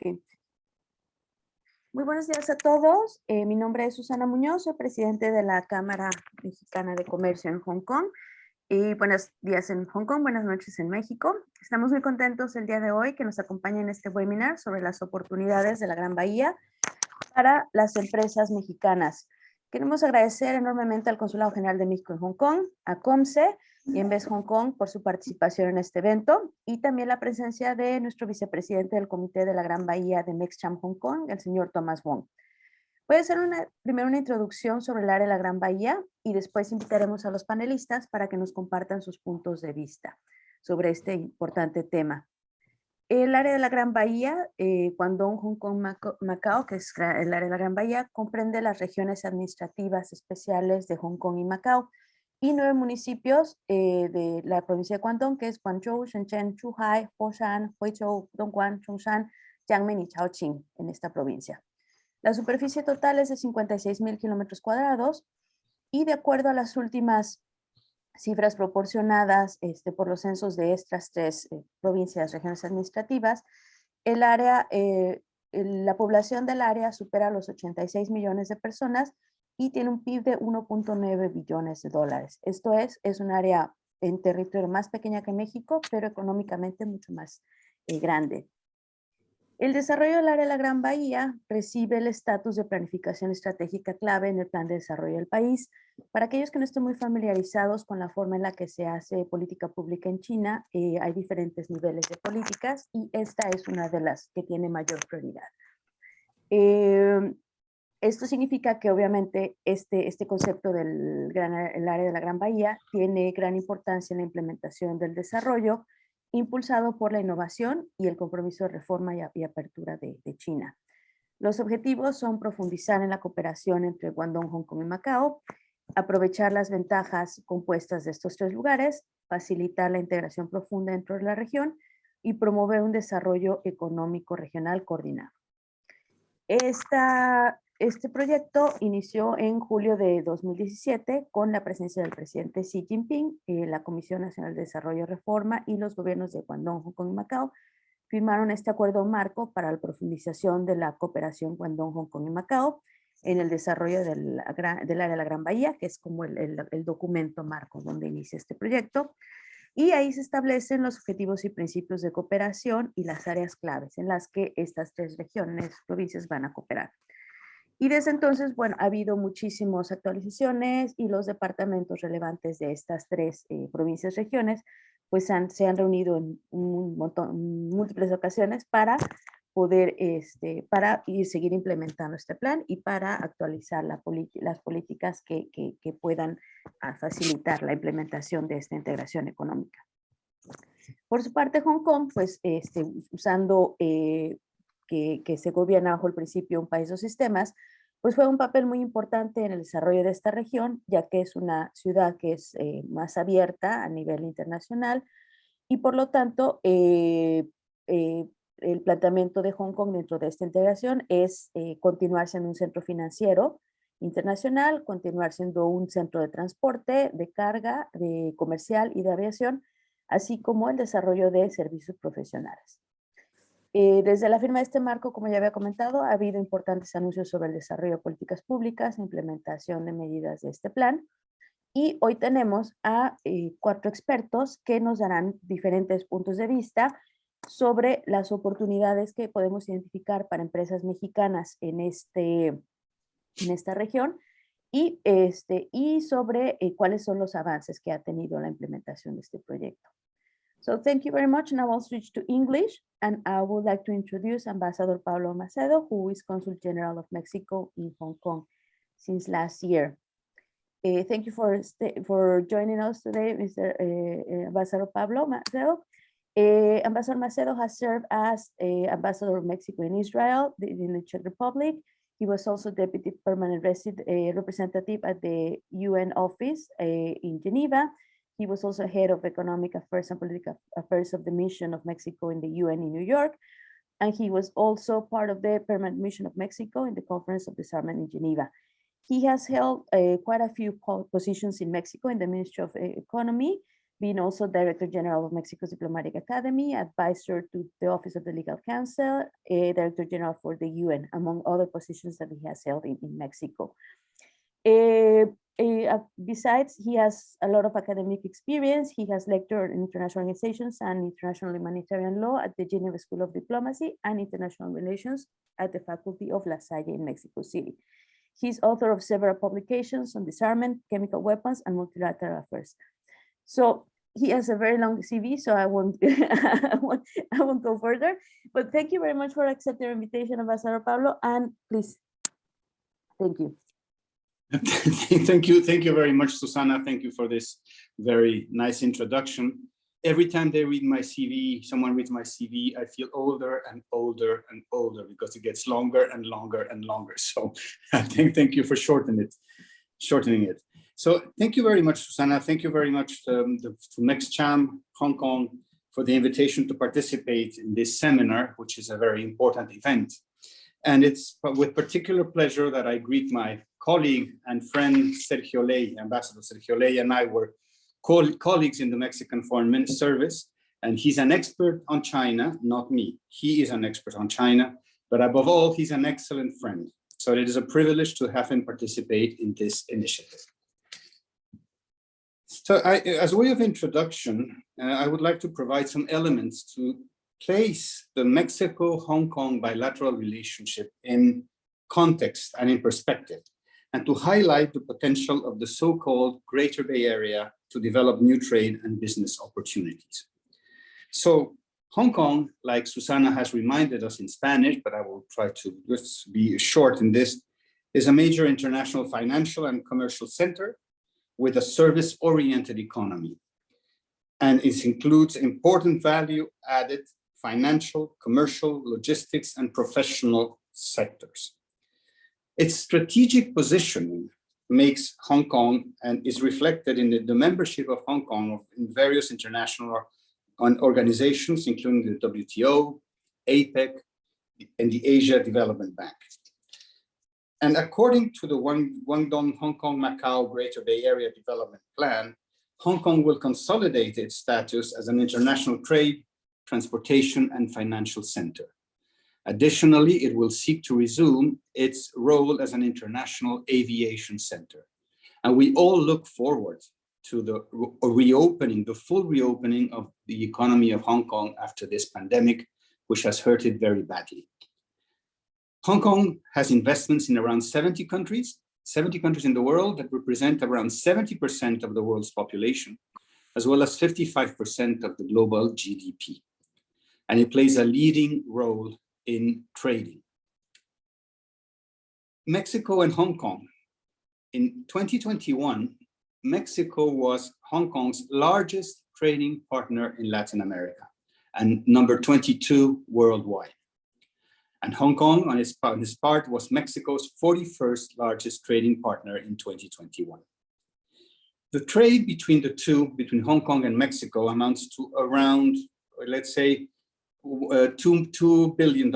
Okay. Muy buenos días a todos. Mi nombre es Susana Muñoz, soy presidente de la Cámara Mexicana de Comercio en Hong Kong. Y buenos días en Hong Kong, buenas noches en México. Estamos muy contentos el día de hoy que nos acompañen en este webinar sobre las oportunidades de la Gran Bahía para las empresas mexicanas. Queremos agradecer enormemente al Consulado General de México en Hong Kong, a COMCE y en Hong Kong por su participación en este evento y también la presencia de nuestro vicepresidente del Comité de la Gran Bahía de MexCham Hong Kong, el señor Thomas Wong. Voy a hacer primero una introducción sobre el área de la Gran Bahía y después invitaremos a los panelistas para que nos compartan sus puntos de vista sobre este importante tema. El área de la Gran Bahía, Guangdong, Hong Kong, Macao, que es el área de la Gran Bahía, comprende las regiones administrativas especiales de Hong Kong y Macao y 9 municipios de la provincia de Guangdong, que es Guangzhou, Shenzhen, Zhuhai, Foshan, Huizhou, Dongguan, Zhongshan, Jiangmen y Shaoqing en esta provincia. La superficie total es de 56,000 kilómetros cuadrados y de acuerdo a las últimas cifras proporcionadas por los censos de estas 3 provincias, regiones administrativas, el área, la población del área supera los 86 millones de personas y tiene un PIB de 1.9 billones de dólares. Esto es un área en territorio más pequeña que México, pero económicamente mucho más grande. El desarrollo del área de la Gran Bahía recibe el estatus de planificación estratégica clave en el plan de desarrollo del país. Para aquellos que no estén muy familiarizados con la forma en la que se hace política pública en China, hay diferentes niveles de políticas y esta es una de las que tiene mayor prioridad. Esto significa que obviamente este concepto del área de la Gran Bahía tiene gran importancia en la implementación del desarrollo, impulsado por la innovación y el compromiso de reforma y apertura de China. Los objetivos son profundizar en la cooperación entre Guangdong, Hong Kong y Macao, aprovechar las ventajas compuestas de estos 3 lugares, facilitar la integración profunda dentro de la región y promover un desarrollo económico regional coordinado. Este proyecto inició en julio de 2017 con la presencia del presidente Xi Jinping, la Comisión Nacional de Desarrollo y Reforma y los gobiernos de Guangdong, Hong Kong y Macao firmaron este acuerdo marco para la profundización de la cooperación Guangdong, Hong Kong y Macao en el desarrollo del área de la Gran Bahía, que es como el documento marco donde inicia este proyecto. Y ahí se establecen los objetivos y principios de cooperación y las áreas claves en las que estas 3 regiones, provincias van a cooperar. Y desde entonces, bueno, ha habido muchísimas actualizaciones y los departamentos relevantes de estas 3 provincias, regiones, pues se han reunido en múltiples ocasiones para poder, para seguir implementando este plan y para actualizar las políticas que puedan facilitar la implementación de esta integración económica. Por su parte, Hong Kong, pues usando que se gobierna bajo el principio un país, 2 sistemas, pues fue un papel muy importante en el desarrollo de esta región, ya que es una ciudad que es más abierta a nivel internacional y por lo tanto el planteamiento de Hong Kong dentro de esta integración es continuar siendo un centro financiero internacional, continuar siendo un centro de transporte, de carga, de comercial y de aviación, así como el desarrollo de servicios profesionales. Desde la firma de este marco, como ya había comentado, ha habido importantes anuncios sobre el desarrollo de políticas públicas, implementación de medidas de este plan, y hoy tenemos a 4 expertos que nos darán diferentes puntos de vista sobre las oportunidades que podemos identificar para empresas mexicanas en esta región y sobre cuáles son los avances que ha tenido la implementación de este proyecto. So thank you very much. Now I'll switch to English and I would like to introduce Ambassador Pablo Macedo, who is Consul General of Mexico in Hong Kong since last year. Thank you for joining us today, Mr. Ambassador Pablo Macedo. Ambassador Macedo has served as Ambassador of Mexico in Israel, in the Czech Republic. He was also Deputy Permanent Representative at the UN office in Geneva. He was also head of Economic Affairs and Political Affairs of the Mission of Mexico in the UN in New York. And he was also part of the Permanent Mission of Mexico in the Conference of Disarmament in Geneva. He has held quite a few positions in Mexico in the Ministry of Economy, been also Director General of Mexico's Diplomatic Academy, advisor to the Office of the Legal Counsel, Director General for the UN, among other positions that he has held in Mexico. Besides, he has a lot of academic experience. He has lectured in international organizations and international humanitarian law at the Geneva School of Diplomacy and International Relations at the Faculty of La Salle in Mexico City. He's author of several publications on disarmament, chemical weapons, and multilateral affairs. So he has a very long CV, so I won't, I won't go further. But thank you very much for accepting our invitation, Ambassador Pablo, and please, thank you. Thank you very much, Susana. Thank you for this very nice introduction. Every time they read my CV, someone reads my CV, I feel older and older and older because it gets longer and longer and longer. So thank you for shortening it. So thank you very much, Susana. Thank you very much to MexCham Hong Kong for the invitation to participate in this seminar, which is a very important event. And it's with particular pleasure that I greet my colleague and friend, Sergio Ley. Ambassador Sergio Ley and I were colleagues in the Mexican Foreign Service, and he's an expert on China, not me. He is an expert on China, but above all, he's an excellent friend. So it is a privilege to have him participate in this initiative. So as a way of introduction, I would like to provide some elements to place the Mexico-Hong Kong bilateral relationship in context and in perspective, and to highlight the potential of the so-called Greater Bay Area to develop new trade and business opportunities. So Hong Kong, like Susana has reminded us in Spanish, but I will try to just be short in this, is a major international financial and commercial center with a service-oriented economy. And it includes important value-added financial, commercial, logistics, and professional sectors. Its strategic positioning makes Hong Kong and is reflected in the membership of Hong Kong in various international organizations, including the WTO, APEC, and the Asia Development Bank. And according to the Guangdong Hong Kong Macau Greater Bay Area Development Plan, Hong Kong will consolidate its status as an international trade, transportation, and financial center. Additionally, it will seek to resume its role as an international aviation center. And we all look forward to the reopening, the full reopening of the economy of Hong Kong after this pandemic, which has hurt it very badly. Hong Kong has investments in around 70 countries in the world that represent around 70% of the world's population, as well as 55% of the global GDP. And it plays a leading role in trading. Mexico and Hong Kong. In 2021, Mexico was Hong Kong's largest trading partner in Latin America and number 22 worldwide. And Hong Kong, on its part, was Mexico's 41st largest trading partner in 2021. The trade between the two, between Hong Kong and Mexico, amounts to around, let's say, $2 billion.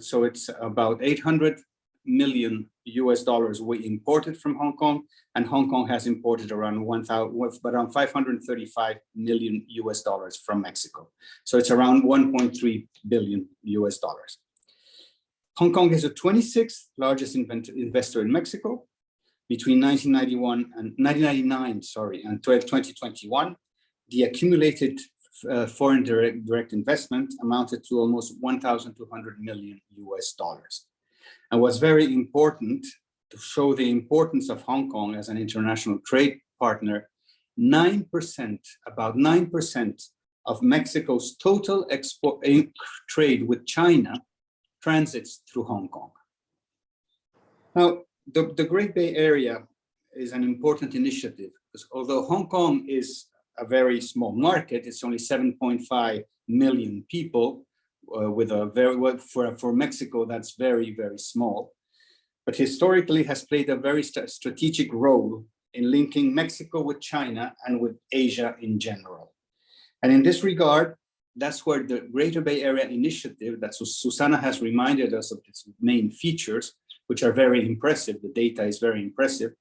So it's about 800 million US dollars we imported from Hong Kong, and Hong Kong has imported around 535 million US dollars from Mexico. So it's around 1.3 billion US dollars. Hong Kong is the 26th largest investor in Mexico. Between 1999 and 2021, the accumulated foreign direct investment amounted to almost 1,200 million US dollars. And what's very important to show the importance of Hong Kong as an international trade partner, about 9% of Mexico's total export trade with China transits through Hong Kong. Now, the Great Bay Area is an important initiative because although Hong Kong is a very small market, it's only 7.5 million people, with a very, for Mexico, that's very, very small, but historically has played a very strategic role in linking Mexico with China and with Asia in general. And in this regard, that's where the Greater Bay Area Initiative, that Susana has reminded us of its main features, which are very impressive. The data is very impressive.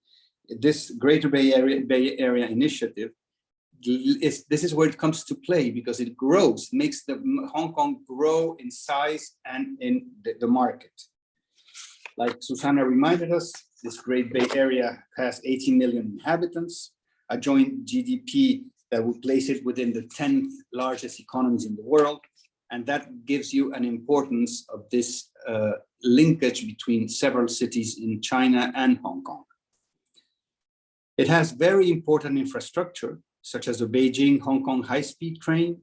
This Greater Bay Area Initiative this is where it comes to play, because it grows, makes the Hong Kong grow in size and in the market. Like Susana reminded us, this Great Bay Area has 18 million inhabitants, a joint GDP that would place it within the 10th largest economies in the world. And that gives you an importance of this linkage between several cities in China and Hong Kong. It has very important infrastructure, such as the Beijing-Hong Kong high-speed train,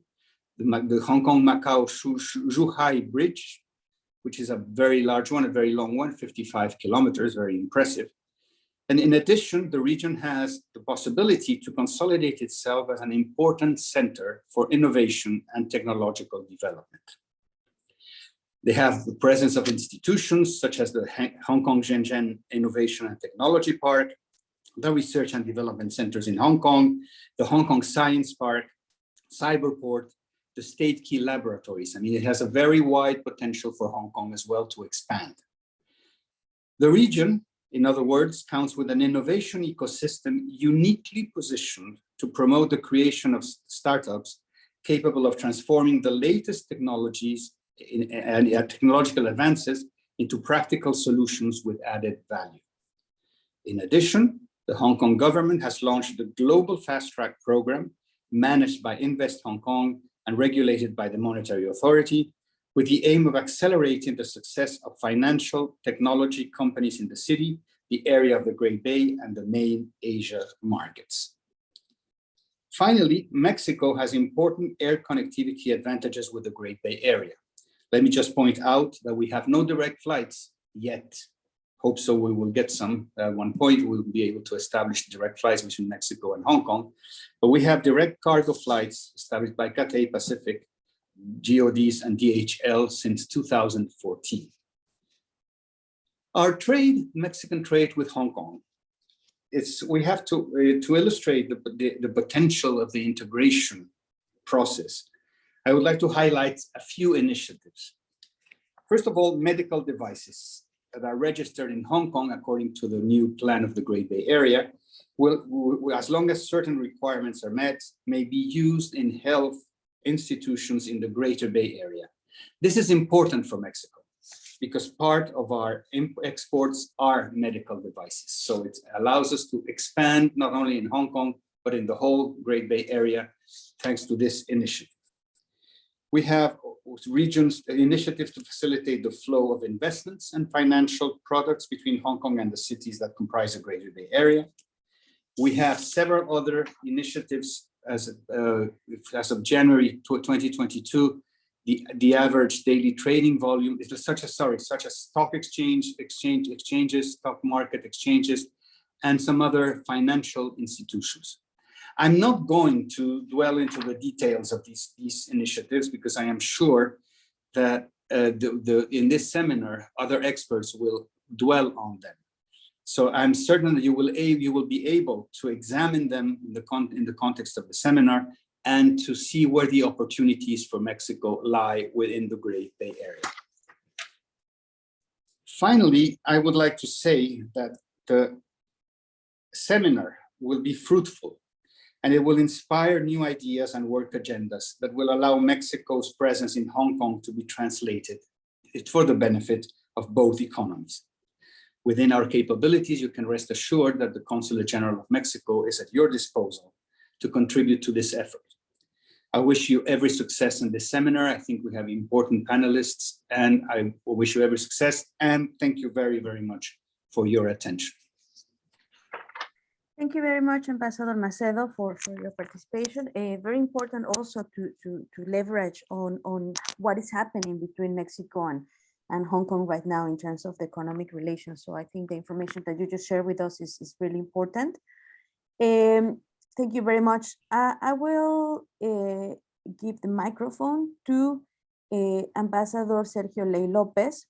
the Hong Kong-Macau-Zhuhai bridge, which is a very large one, a very long one, 55 kilometers, very impressive. And in addition, the region has the possibility to consolidate itself as an important center for innovation and technological development. They have the presence of institutions such as the Hong Kong Shenzhen Innovation and Technology Park, the Research and Development Centers in Hong Kong, the Hong Kong Science Park, Cyberport, the State Key Laboratories. I mean, it has a very wide potential for Hong Kong as well to expand. The region, in other words, counts with an innovation ecosystem uniquely positioned to promote the creation of startups capable of transforming the latest technologies and technological advances into practical solutions with added value. In addition, the Hong Kong government has launched the Global Fast Track program, managed by Invest Hong Kong and regulated by the Monetary Authority, with the aim of accelerating the success of financial technology companies in the city, the area of the Great Bay, and the main Asia markets. Finally, Mexico has important air connectivity advantages with the Great Bay Area. Let me just point out that we have no direct flights yet. Hope so we will get some. At one point, we'll be able to establish direct flights between Mexico and Hong Kong. But we have direct cargo flights established by Cathay Pacific, GODs, and DHL since 2014. Our trade, Mexican trade with Hong Kong, we have to illustrate the potential of the integration process. I would like to highlight a few initiatives. First of all, medical devices that are registered in Hong Kong according to the new plan of the Great Bay Area will, as long as certain requirements are met, may be used in health institutions in the Greater Bay Area. This is important for Mexico because part of our exports are medical devices. So it allows us to expand not only in Hong Kong, but in the whole Great Bay Area, thanks to this initiative. We have regions initiatives to facilitate the flow of investments and financial products between Hong Kong and the cities that comprise the Greater Bay Area. We have several other initiatives as of January 2022. The average daily trading volume is such as stock exchanges, stock market exchanges, and some other financial institutions. I'm not going to dwell into the details of these initiatives because I am sure that in this seminar, other experts will dwell on them. So I'm certain that you will be able to examine them in the context of the seminar and to see where the opportunities for Mexico lie within the Great Bay Area. Finally, I would like to say that the seminar will be fruitful, and it will inspire new ideas and work agendas that will allow Mexico's presence in Hong Kong to be translated for the benefit of both economies. Within our capabilities, you can rest assured that the Consulate General of Mexico is at your disposal to contribute to this effort. I wish you every success in this seminar. I think we have important panelists, and I wish you every success, and thank you very, very much for your attention. Thank you very much, Ambassador Macedo, for your participation. Very important also to leverage on what is happening between Mexico and Hong Kong right now in terms of the economic relations. So I think the information that you just shared with us is really important. Thank you very much. I will give the microphone to Ambassador Sergio Leilopes,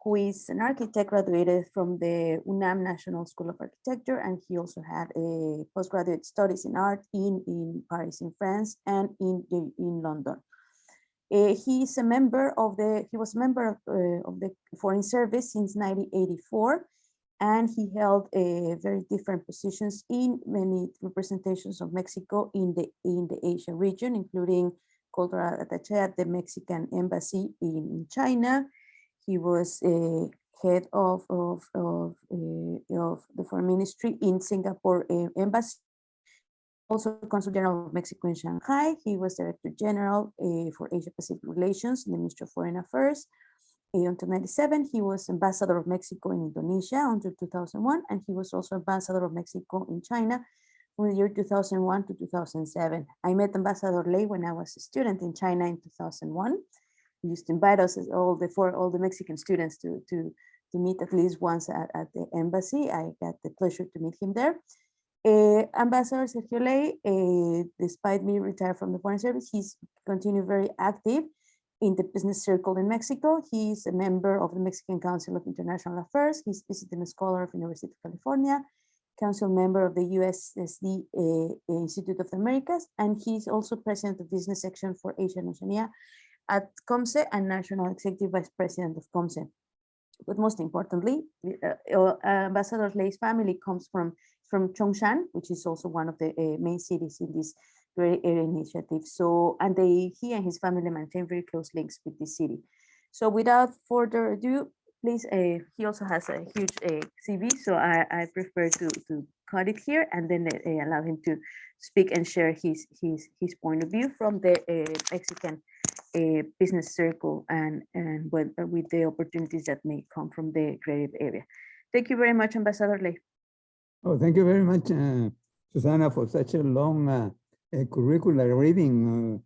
who is an architect graduated from the UNAM National School of Architecture, and he also had a postgraduate studies in art in Paris, in France, and in London. He was a member of the Foreign Service since 1984, and he held very different positions in many representations of Mexico in the Asia region, including cultural attaché at the Mexican embassy in China. He was head of the foreign ministry in Singapore embassy. Also Consul General of Mexico in Shanghai. He was Director General for Asia Pacific Relations in the Ministry of Foreign Affairs. Until 1997, he was Ambassador of Mexico in Indonesia until 2001, and he was also Ambassador of Mexico in China from the year 2001 to 2007. I met Ambassador Ley when I was a student in China in 2001. He used to invite us, all the Mexican students, to meet at least once at the embassy. I got the pleasure to meet him there. Ambassador Sergio Ley, despite being retired from the Foreign Service, he's continued very active in the business circle in Mexico. He's a member of the Mexican Council of International Affairs. He's visiting scholar of University of California, council member of the USSD Institute of the Americas, and he's also president of business section for Asia and Oceania at COMCE and national executive vice president of COMCE. But most importantly, Ambassador Ley's family comes from Chongshan, which is also one of the main cities in this great area initiative. So, and he and his family maintain very close links with this city. So without further ado, please, he also has a huge CV, so I prefer to cut it here and then allow him to speak and share his point of view from the Mexican business circle and with the opportunities that may come from the creative area. Thank you very much, Ambassador Ley. Oh, thank you very much, Susana, for such a long curricular reading.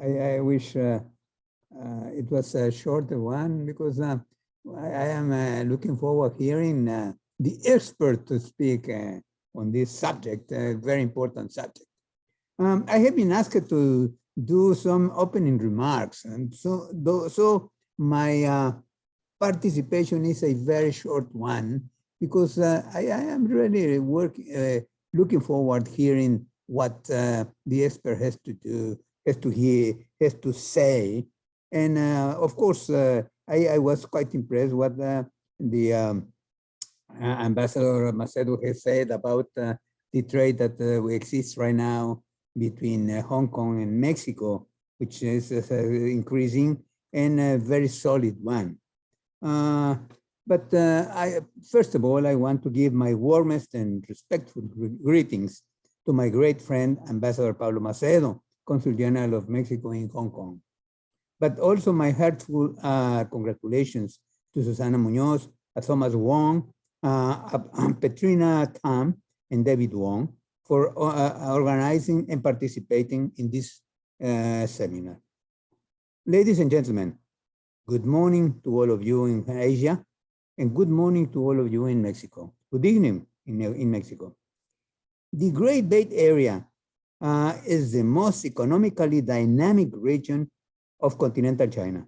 I wish it was a shorter one because I am looking forward hearing the expert to speak on this subject, a very important subject. I have been asked to do some opening remarks, and so my participation is a very short one because I am really looking forward hearing what the expert has to do, has to say. And of course, I was quite impressed what the Ambassador Macedo has said about the trade that exists right now between Hong Kong and Mexico, which is increasing and a very solid one. But first of all, I want to give my warmest and respectful greetings to my great friend, Ambassador Pablo Macedo, Consul General of Mexico in Hong Kong. But also my heartful congratulations to Susana Muñoz, Thomas Wong, Petrina Tam, and David Wong for organizing and participating in this seminar. Ladies and gentlemen, good morning to all of you in Asia, and good morning to all of you in Mexico. Good evening in Mexico. The Great Bay Area is the most economically dynamic region of continental China.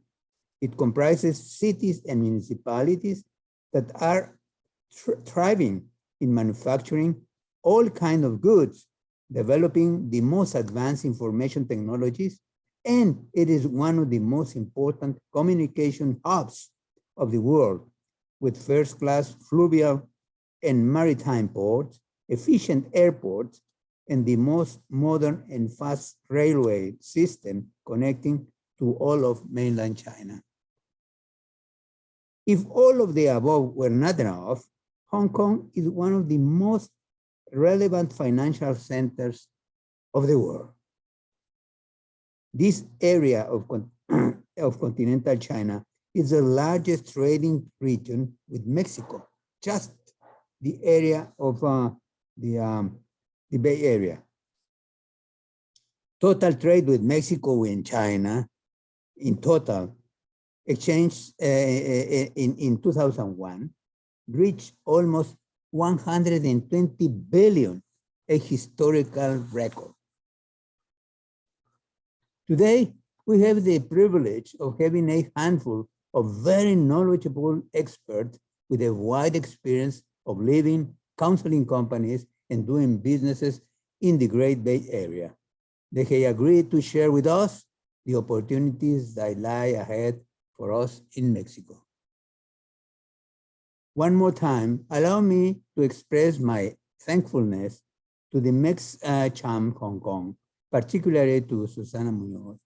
It comprises cities and municipalities that are thriving in manufacturing all kinds of goods, developing the most advanced information technologies, and it is one of the most important communication hubs of the world, with first-class fluvial and maritime ports, efficient airports, and the most modern and fast railway system connecting to all of mainland China. If all of the above were not enough, Hong Kong is one of the most relevant financial centers of the world. This area of continental China is the largest trading region with Mexico, just the area of the Bay Area. Total trade with Mexico and China in total exchange in 2001 reached almost 120 billion, a historical record. Today, we have the privilege of having a handful of very knowledgeable experts with a wide experience of living, counseling companies, and doing businesses in the Great Bay Area. They have agreed to share with us the opportunities that lie ahead for us in Mexico. one more time, allow me to express my thankfulness to the MexCham Hong Kong, particularly to Susana Muñoz,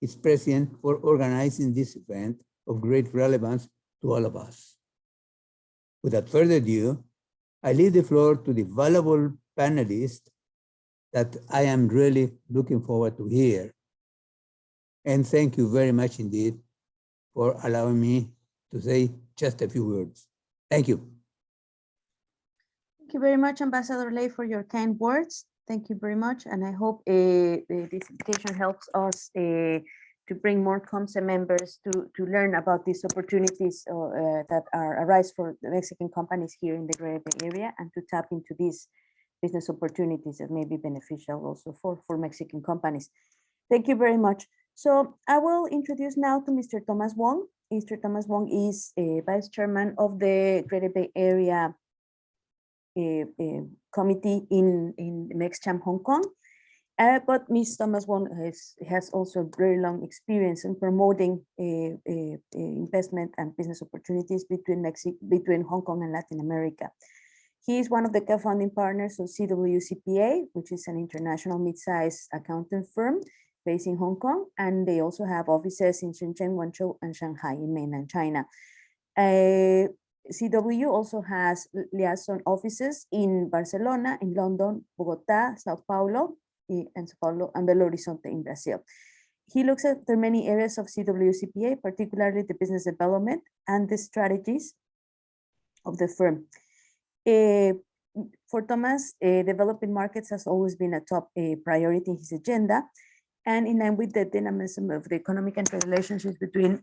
its president, for organizing this event of great relevance to all of us. Without further ado, I leave the floor to the valuable panelists that I am really looking forward to hear. And thank you very much indeed for allowing me to say just a few words. Thank you. Thank you very much, Ambassador Ley, for your kind words. Thank you very much. And I hope this invitation helps us to bring more COMCE members to learn about these opportunities that arise for the Mexican companies here in the Greater Bay Area, and to tap into these business opportunities that may be beneficial also for Mexican companies. Thank you very much. So I will introduce now to Mr. Thomas Wong. Mr. Thomas Wong is Vice Chairman of the Greater Bay Area Committee in MexCham Hong Kong. But Ms. Thomas Wong has also very long experience in promoting investment and business opportunities between Hong Kong and Latin America. He is one of the co-founding partners of CWCPA, which is an international mid-sized accounting firm based in Hong Kong, and they also have offices in Shenzhen, Guangzhou, and Shanghai in mainland China. CW also has liaison offices in Barcelona, in London, Bogota, Sao Paulo, and Belo Horizonte in Brazil. He looks at the many areas of CWCPA, particularly the business development and the strategies of the firm. For Thomas, developing markets has always been a top priority in his agenda. And in line with the dynamism of the economic and trade relationships between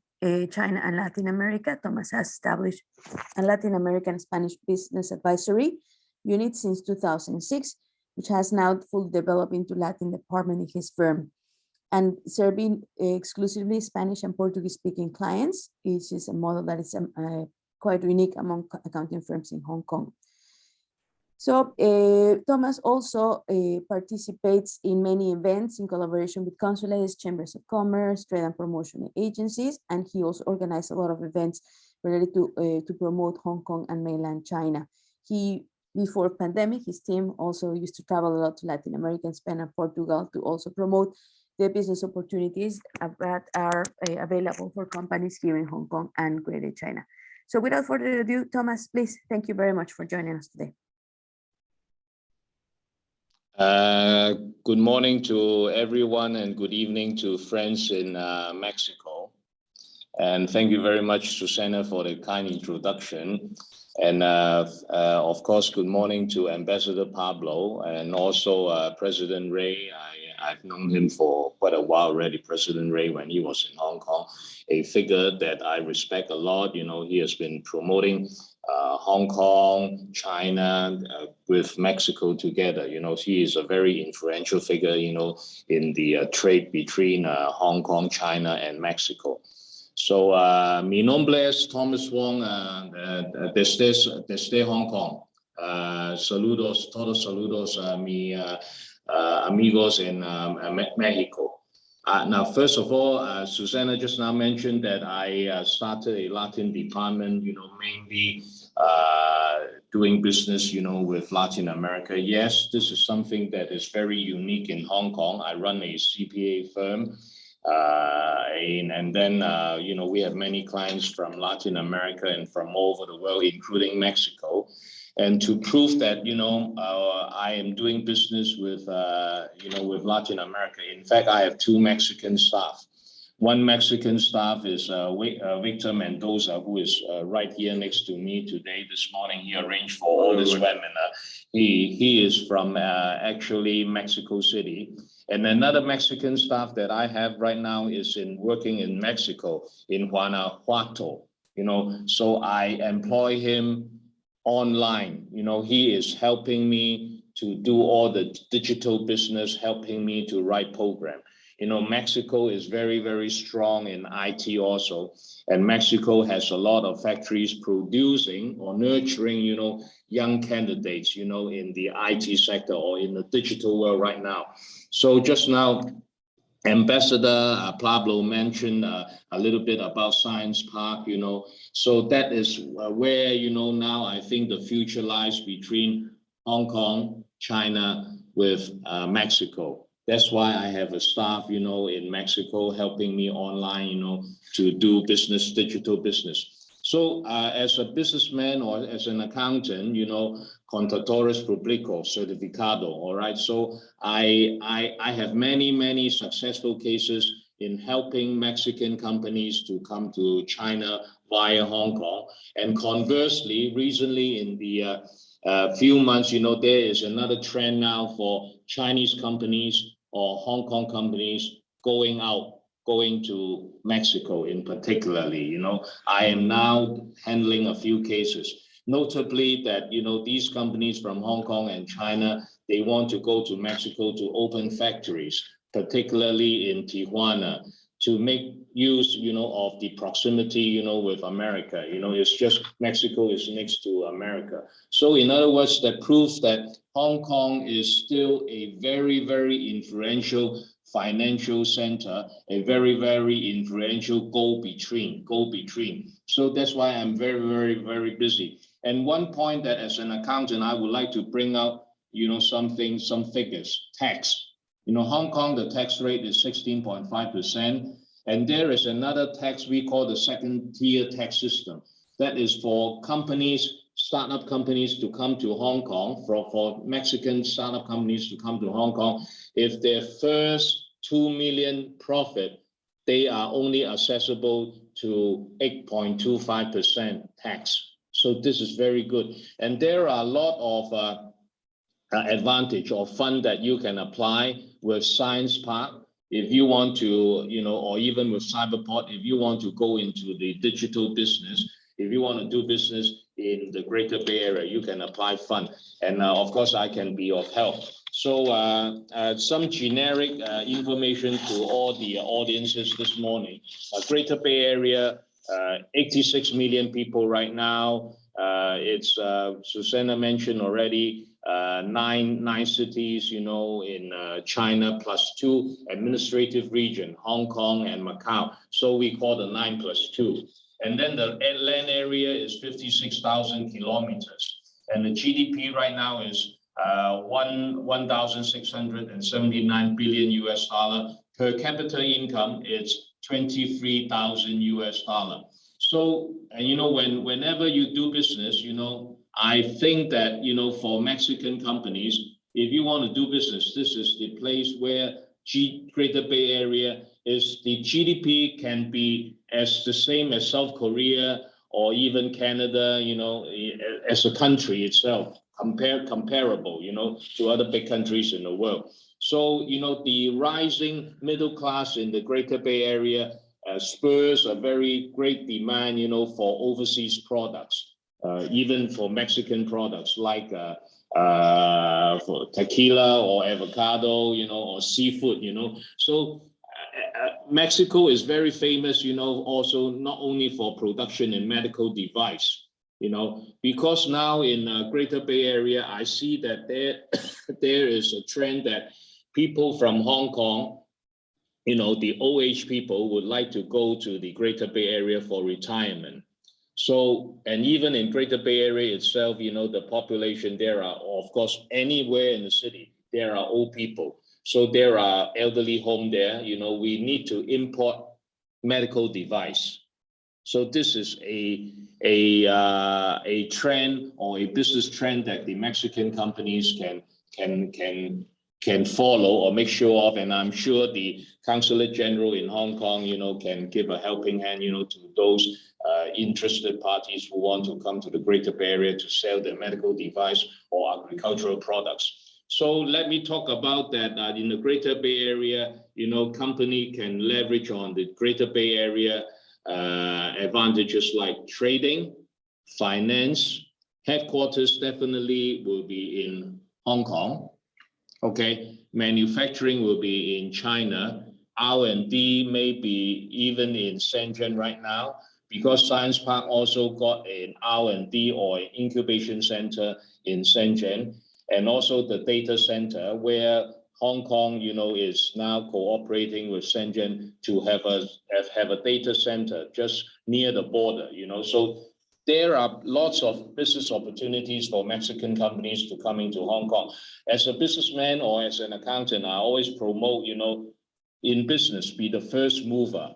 China and Latin America, Thomas has established a Latin American Spanish business advisory unit since 2006, which has now fully developed into Latin department in his firm, and serving exclusively Spanish and Portuguese-speaking clients. This is a model that is quite unique among accounting firms in Hong Kong. So Thomas also participates in many events in collaboration with consulates, chambers of commerce, trade and promotion agencies, and he also organized a lot of events related to promote Hong Kong and mainland China. Before pandemic, his team also used to travel a lot to Latin America, Spain, and Portugal to also promote the business opportunities that are available for companies here in Hong Kong and Greater China. So without further ado, Thomas, please, thank you very much for joining us today. Good morning to everyone, and good evening to friends in Mexico. And thank you very much, Susana, for the kind introduction. And of course, good morning to Ambassador Pablo, and also President Ray. I've known him for quite a while already, President Ray, when he was in Hong Kong, a figure that I respect a lot. You know, he has been promoting Hong Kong, China, with Mexico together. You know, he is a very influential figure, you know, in the trade between Hong Kong, China, and Mexico. So, mi nombre es Thomas Wong, desde Hong Kong. Saludos, todos saludos a mi amigos in Mexico. Now, first of all, Susana just now mentioned that I started a Latin department, you know, mainly doing business, you know, with Latin America. Yes, this is something that is very unique in Hong Kong. I run a CPA firm. And then, you know, we have many clients from Latin America and from all over the world, including Mexico. And to prove that, you know, I am doing business with, you know, with Latin America. In fact, I have two Mexican staff. One Mexican staff is Victor Mendoza, who is right here next to me today. This morning, he arranged for all this webinar. He is from actually Mexico City. And another Mexican staff that I have right now is working in Mexico, in Guanajuato. You know, so I employ him online. You know, he is helping me to do all the digital business, helping me to write program. You know, Mexico is very, very strong in IT also. And Mexico has a lot of factories producing or nurturing, you know, young candidates, you know, in the IT sector or in the digital world right now. So just now, Ambassador Pablo mentioned a little bit about Science Park, so that is where, now I think the future lies between Hong Kong, China with Mexico. That's why I have a staff, in Mexico helping me online, to do business, digital business. So as a businessman or as an accountant, contadores públicos certificado, all right? So I have many successful cases in helping Mexican companies to come to China via Hong Kong. And conversely, recently in the few months, there is another trend now for Chinese companies or Hong Kong companies going to Mexico in particularly. I am now handling a few cases, notably that, these companies from Hong Kong and China, they want to go to Mexico to open factories, particularly in Tijuana, to make use, of the proximity, with America. It's just Mexico is next to America. So in other words, that proves that Hong Kong is still a very influential financial center, a very influential go-between. So that's why I'm very busy. And one point that as an accountant, I would like to bring out, some figures, tax. Hong Kong, the tax rate is 16.5%. And there is another tax we call the second tier tax system. That is for companies, startup companies to come to Hong Kong, for Mexican startup companies to come to Hong Kong. If their first 2 million profit, they are only accessible to 8.25% tax. So this is very good. And there are a lot of advantage or fund that you can apply with Science Park. If you want to, or even with Cyberport, if you want to go into the digital business, if you want to do business in the Greater Bay Area, you can apply fund. And of course, I can be of help. So some generic information to all the audiences this morning. Greater Bay Area, 86 million people right now. It's Susana mentioned already, nine cities, in China, plus 2 administrative region, Hong Kong and Macau. So we call the 9+2. And then the land area is 56,000 kilometers. And the GDP right now is 1,679 billion US dollar. Per capita income, it's 23,000 US dollar. So, and whenever you do business, I think that, for Mexican companies, if you want to do business, this is the place where Greater Bay Area is. The GDP can be as the same as South Korea or even Canada, as a country itself, comparable, to other big countries in the world. So, the rising middle class in the Greater Bay Area spurs a very great demand, for overseas products, even for Mexican products like for tequila or avocado, or seafood, So Mexico is very famous, also not only for production in medical device, because now in Greater Bay Area, I see that there is a trend that people from Hong Kong, the old age people would like to go to the Greater Bay Area for retirement. So, and even in Greater Bay Area itself, the population, there are, of course, anywhere in the city, there are old people. So there are elderly home there, we need to import medical device. So this is a trend or a business trend that the Mexican companies can follow or make sure of, and I'm sure the Consulate General in Hong Kong, can give a helping hand, to those interested parties who want to come to the Greater Bay Area to sell their medical device or agricultural products. So let me talk about that. In the Greater Bay Area, company can leverage on the Greater Bay Area advantages like trading, finance. Headquarters definitely will be in Hong Kong. Okay, manufacturing will be in China. R&D may be even in Shenzhen right now, because Science Park also got an R&D or an incubation center in Shenzhen, and also the data center where Hong Kong, is now cooperating with Shenzhen to have a data center just near the border, So there are lots of business opportunities for Mexican companies to come into Hong Kong. As a businessman or as an accountant, I always promote, in business, be the first mover.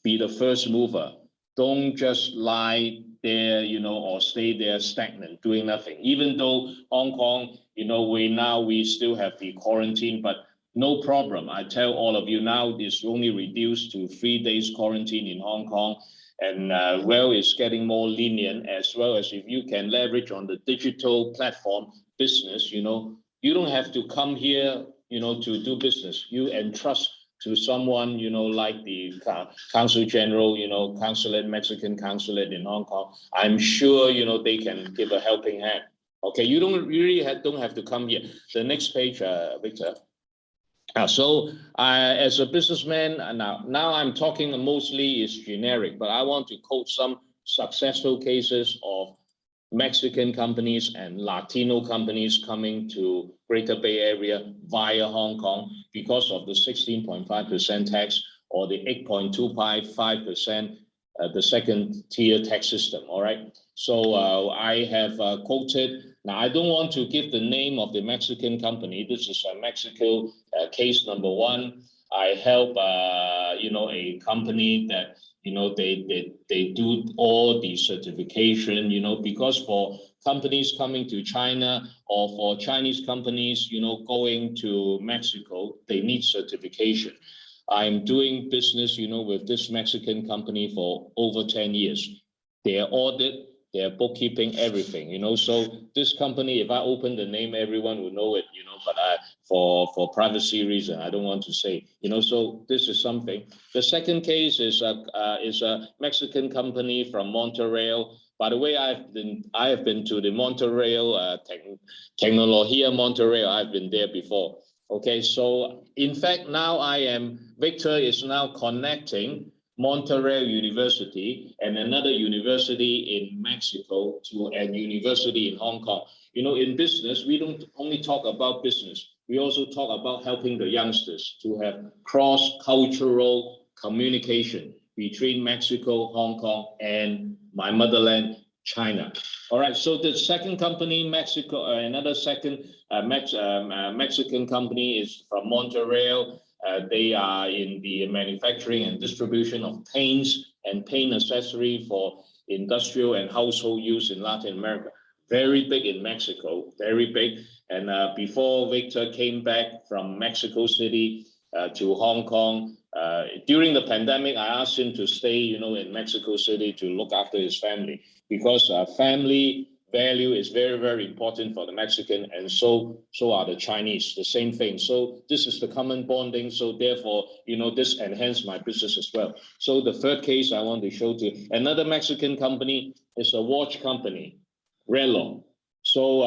Be the first mover. Don't just lie there, or stay there stagnant, doing nothing. Even though Hong Kong, we still have the quarantine, but no problem. I tell all of you now, it's only reduced to 3 days quarantine in Hong Kong. And it's getting more lenient, as well as if you can leverage on the digital platform business, you don't have to come here, to do business. You entrust to someone, like the Consul General, Consulate, Mexican Consulate in Hong Kong. I'm sure, they can give a helping hand. Okay, you don't have to come here. The next page, Victor. So as a businessman, now I'm talking mostly is generic, but I want to quote some successful cases of Mexican companies and Latino companies coming to Greater Bay Area via Hong Kong because of the 16.5% tax or the 8.255%, the second tier tax system, all right? So I have quoted, now I don't want to give the name of the Mexican company. This is Mexico case number one. I help, a company that, they do all the certification, because for companies coming to China or for Chinese companies, going to Mexico, they need certification. I'm doing business, with this Mexican company for over 10 years. Their audit, their bookkeeping, everything, So this company, if I open the name, everyone will know it, but for privacy reason, I don't want to say, So this is something. The second case is a Mexican company from Montreal. By the way, I have been to the Montreal Tecnología Montreal. I've been there before. Okay, so in fact, now Victor is now connecting Montreal University and another university in Mexico to a university in Hong Kong. In business, we don't only talk about business. We also talk about helping the youngsters to have cross-cultural communication between Mexico, Hong Kong, and my motherland, China. All right, so the second company, another second Mexican company is from Montreal. They are in the manufacturing and distribution of paints and paint accessory for industrial and household use in Latin America. Very big in Mexico, very big. And before Victor came back from Mexico City to Hong Kong, during the pandemic, I asked him to stay, in Mexico City to look after his family, because family value is very, very important for the Mexican, and so are the Chinese, the same thing. So this is the common bonding. So therefore, this enhanced my business as well. So the third case I want to show to another Mexican company is a watch company, Reloj. So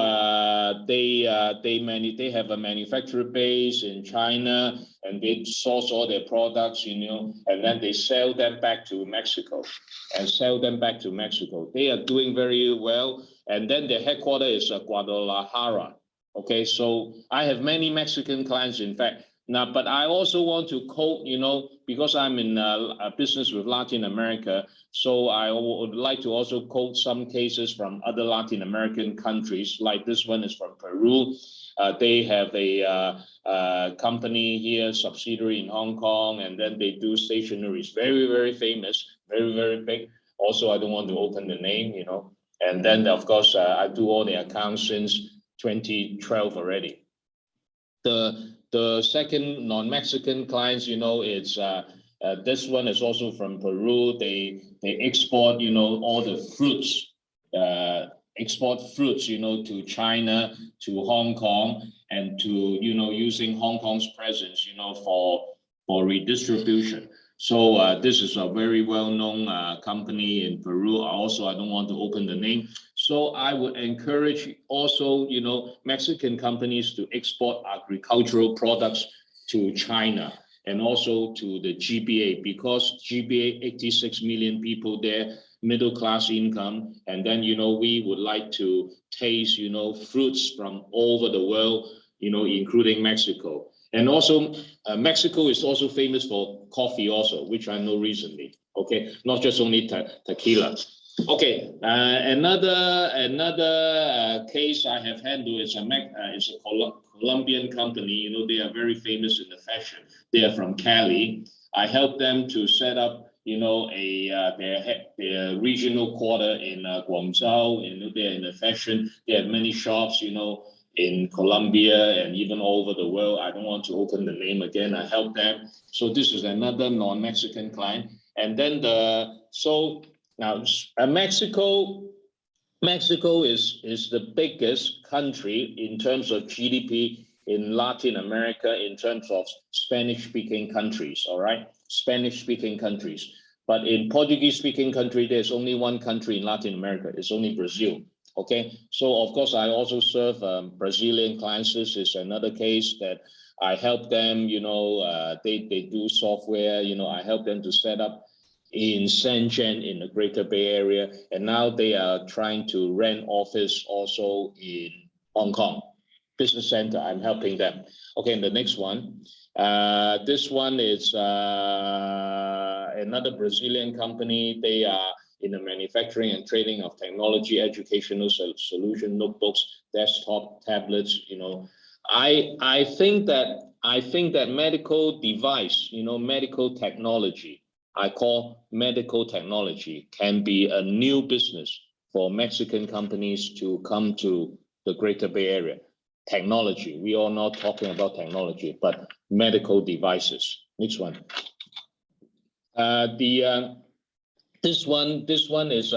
they have a manufacturer base in China, and they source all their products, and then they sell them back to Mexico. They are doing very well. And then their headquarters is Guadalajara. Okay, so I have many Mexican clients, in fact. Now, but I also want to quote, because I'm in a business with Latin America, so I would like to also quote some cases from other Latin American countries, like this one is from Peru. They have a company here, subsidiary in Hong Kong, and then they do stationeries. Very, very famous, very, very big. Also, I don't want to open the name, And then, of course, I do all the accounts since 2012 already. The second non-Mexican clients, it's this one is also from Peru. They export, all the fruits, export fruits, to China, to Hong Kong, and to, using Hong Kong's presence, for redistribution. So this is a very well-known company in Peru. I don't want to open the name. So I would encourage also, Mexican companies to export agricultural products to China and also to the GBA, because GBA, 86 million people there, middle class income. And then, we would like to taste, fruits from all over the world, including Mexico. And also, Mexico is also famous for coffee also, which I know recently. Okay, not just only tequila. Okay, another case I have handled is a Colombian company. You know, they are very famous in the fashion. They are from Cali. I helped them to set up, you know, their regional quarter in Guangzhou. You know, they're in the fashion. They have many shops, you know, in Colombia and even all over the world. I don't want to open the name again. I helped them. So this is another non-Mexican client. And then Mexico is the biggest country in terms of GDP in Latin America, in terms of Spanish-speaking countries, all right? Spanish-speaking countries. But in Portuguese-speaking country, there's only one country in Latin America. It's only Brazil, okay? So, of course, I also serve Brazilian clients. This is another case that I help them, you know, they do software, you know, I help them to set up in Shenzhen in the Greater Bay Area, and now they are trying to rent office also in Hong Kong business center. I'm helping them. Okay, and the next one, this one is another Brazilian company. They are in the manufacturing and trading of technology, educational solution, notebooks, desktop, tablets. You know, I think that medical device, you know, medical technology, I call medical technology, can be a new business for Mexican companies to come to the Greater Bay Area. Technology, we are not talking about technology, but medical devices. Next one. This one is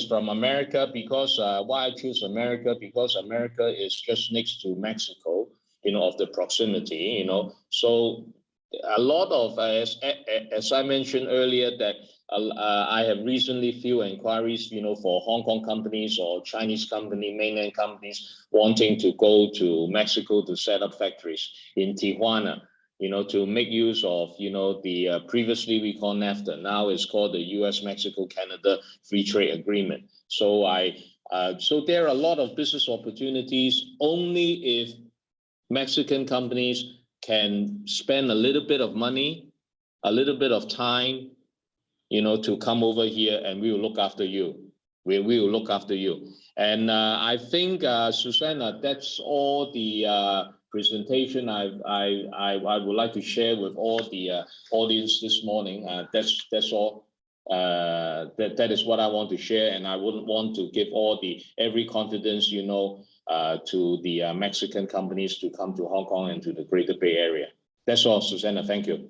from America, because why I choose America, because America is just next to Mexico, you know, of the proximity, you know, so a lot of, as I mentioned earlier, that I have recently few inquiries, you know, for Hong Kong companies or Chinese company, mainland companies wanting to go to Mexico to set up factories in Tijuana, you know, to make use of, you know, the previously we call NAFTA, now it's called the US-Mexico-Canada Free Trade Agreement. So so there are a lot of business opportunities only if Mexican companies can spend a little bit of money, a little bit of time, you know, to come over here, and we will look after you. We will look after you. And I think, Susana, that's all the presentation I would like to share with all the audience this morning. That's all. That is what I want to share, and I wouldn't want to give every confidence, you know, to the Mexican companies to come to Hong Kong and to the Greater Bay Area. That's all, Susana. Thank you.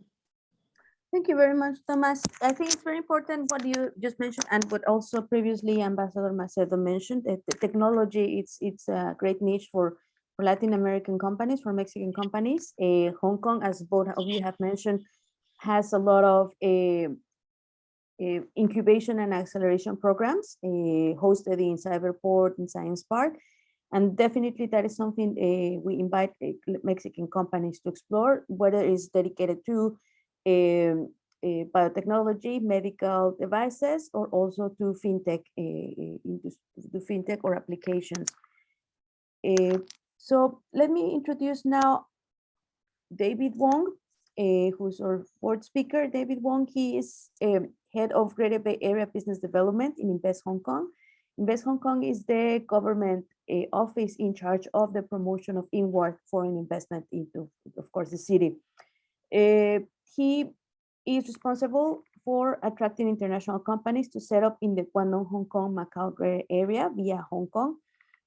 Thank you very much, Thomas. I think it's very important what you just mentioned, and what also previously Ambassador Macedo mentioned, that the technology, it's a great niche for Latin American companies, for Mexican companies. Hong Kong, as both of you have mentioned, has a lot of incubation and acceleration programs hosted in Cyberport and Science Park. And definitely that is something we invite Mexican companies to explore, whether it's dedicated to biotechnology, medical devices, or also to fintech, into fintech or applications. So let me introduce now David Wong, who's our fourth speaker. David Wong, he is head of Greater Bay Area Business Development in Invest Hong Kong. Invest Hong Kong is the government office in charge of the promotion of inward foreign investment into, of course, the city. He is responsible for attracting international companies to set up in the Guangdong, Hong Kong, Macau area via Hong Kong,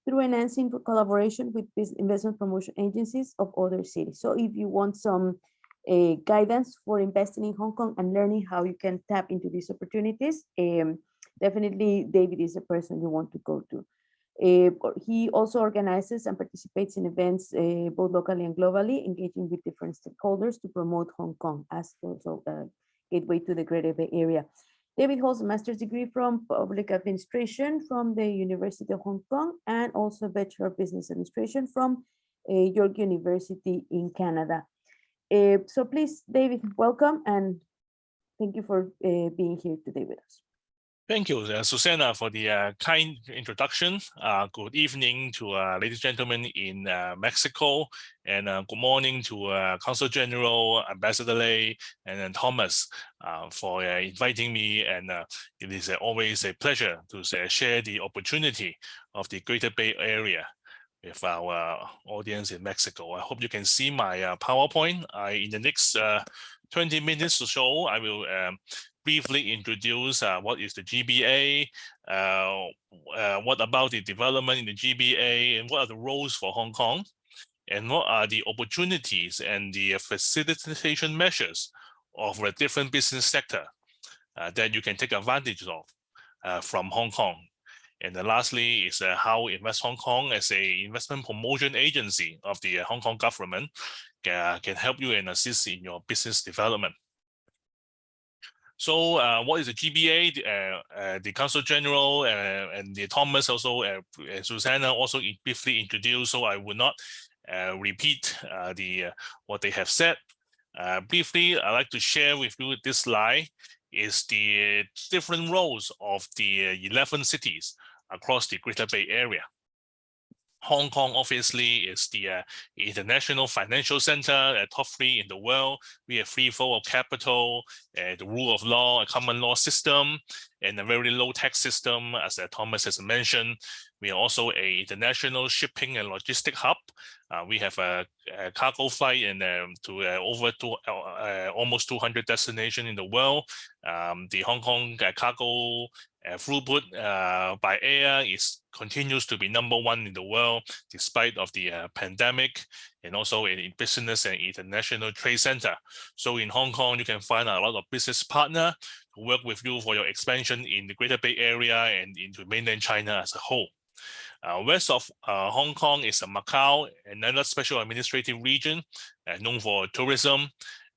through enhancing collaboration with investment promotion agencies of other cities. So if you want some guidance for investing in Hong Kong and learning how you can tap into these opportunities, definitely David is the person you want to go to. He also organizes and participates in events both locally and globally, engaging with different stakeholders to promote Hong Kong as also a gateway to the Greater Bay Area. David holds a master's degree from Public Administration from the University of Hong Kong, and also Bachelor of Business Administration from York University in Canada. So please, David, welcome, and thank you for being here today with us. Thank you, Susana, for the kind introduction. Good evening to ladies and gentlemen in Mexico, and good morning to Consul General, Ambassador Ley, and then Thomas for inviting me. And it is always a pleasure to share the opportunity of the Greater Bay Area with our audience in Mexico. I hope you can see my PowerPoint. In the next 20 minutes or so, I will briefly introduce what is the GBA, what about the development in the GBA, and what are the roles for Hong Kong, and what are the opportunities and the facilitation measures of a different business sector that you can take advantage of from Hong Kong. And then lastly is how Invest Hong Kong as a investment promotion agency of the Hong Kong government can help you and assist in your business development. So what is the GBA? The Consul General and the Thomas also, Susana also briefly introduced, so I will not repeat what they have said. Briefly, I'd like to share with you this slide is the different roles of the 11 cities across the Greater Bay Area. Hong Kong obviously is the international financial center, top 3 in the world. We have free flow of capital, the rule of law, a common law system, and a very low tax system, as Thomas has mentioned. We are also an international shipping and logistic hub. We have a cargo flight and almost 200 destinations in the world. The Hong Kong cargo throughput by air continues to be #1 in the world, despite of the pandemic, and also in business and international trade center. So in Hong Kong, you can find a lot of business partners to work with you for your expansion in the Greater Bay Area and into mainland China as a whole. West of Hong Kong is Macau, another special administrative region known for tourism,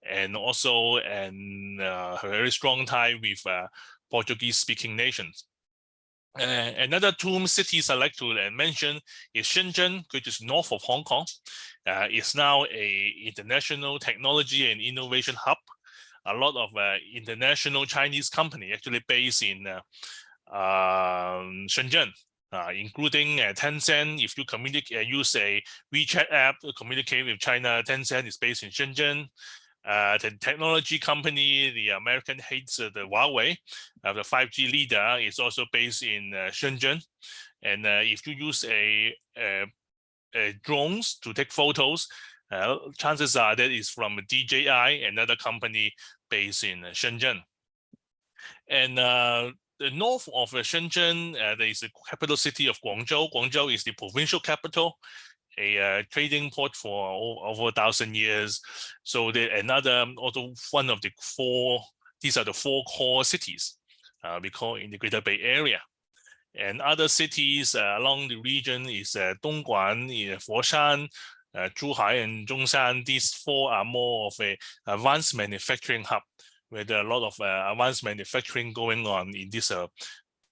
and also a very strong tie with Portuguese-speaking nations. Another 2 cities I'd like to mention is Shenzhen, which is north of Hong Kong. It's now an international technology and innovation hub. A lot of international Chinese company actually based in Shenzhen, including Tencent. If you use a WeChat app to communicate with China, Tencent is based in Shenzhen. The technology company, the American hates the Huawei, the 5G leader, is also based in Shenzhen. And if you use drones to take photos, chances are that is from DJI, another company based in Shenzhen. And the north of Shenzhen, there is the capital city of Guangzhou. Guangzhou is the provincial capital, a trading port for over 1,000 years. So also one of the 4, these are the 4 core cities we call in the Greater Bay Area. And other cities along the region is Dongguan, Foshan, Zhuhai, and Zhongshan. These 4 are more of an advanced manufacturing hub, where there are a lot of advanced manufacturing going on in these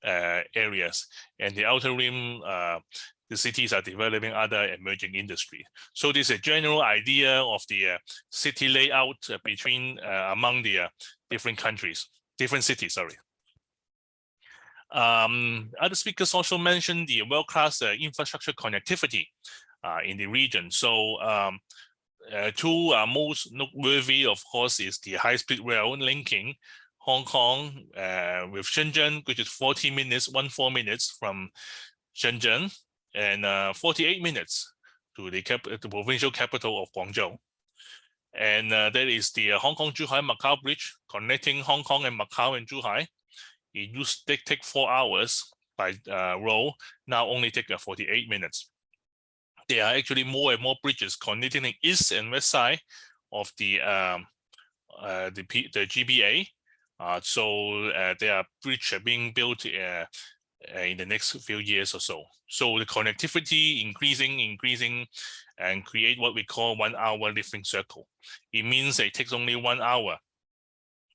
areas. And the outer rim, the cities are developing other emerging industry. So this is a general idea of the city layout among the different cities, sorry. Other speakers also mentioned the world-class infrastructure connectivity in the region. So 2 most noteworthy, of course, is the high-speed rail linking Hong Kong with Shenzhen, which is 14 minutes from Shenzhen, and 48 minutes to the provincial capital of Guangzhou. And that is the Hong Kong-Zhuhai-Macau Bridge connecting Hong Kong and Macau and Zhuhai. It used to take 4 hours by road, now only take 48 minutes. There are actually more and more bridges connecting the east and west side of the GBA. So there are bridges being built in the next few years or so. So the connectivity increasing and create what we call 1 hour living circle. It means it takes only 1 hour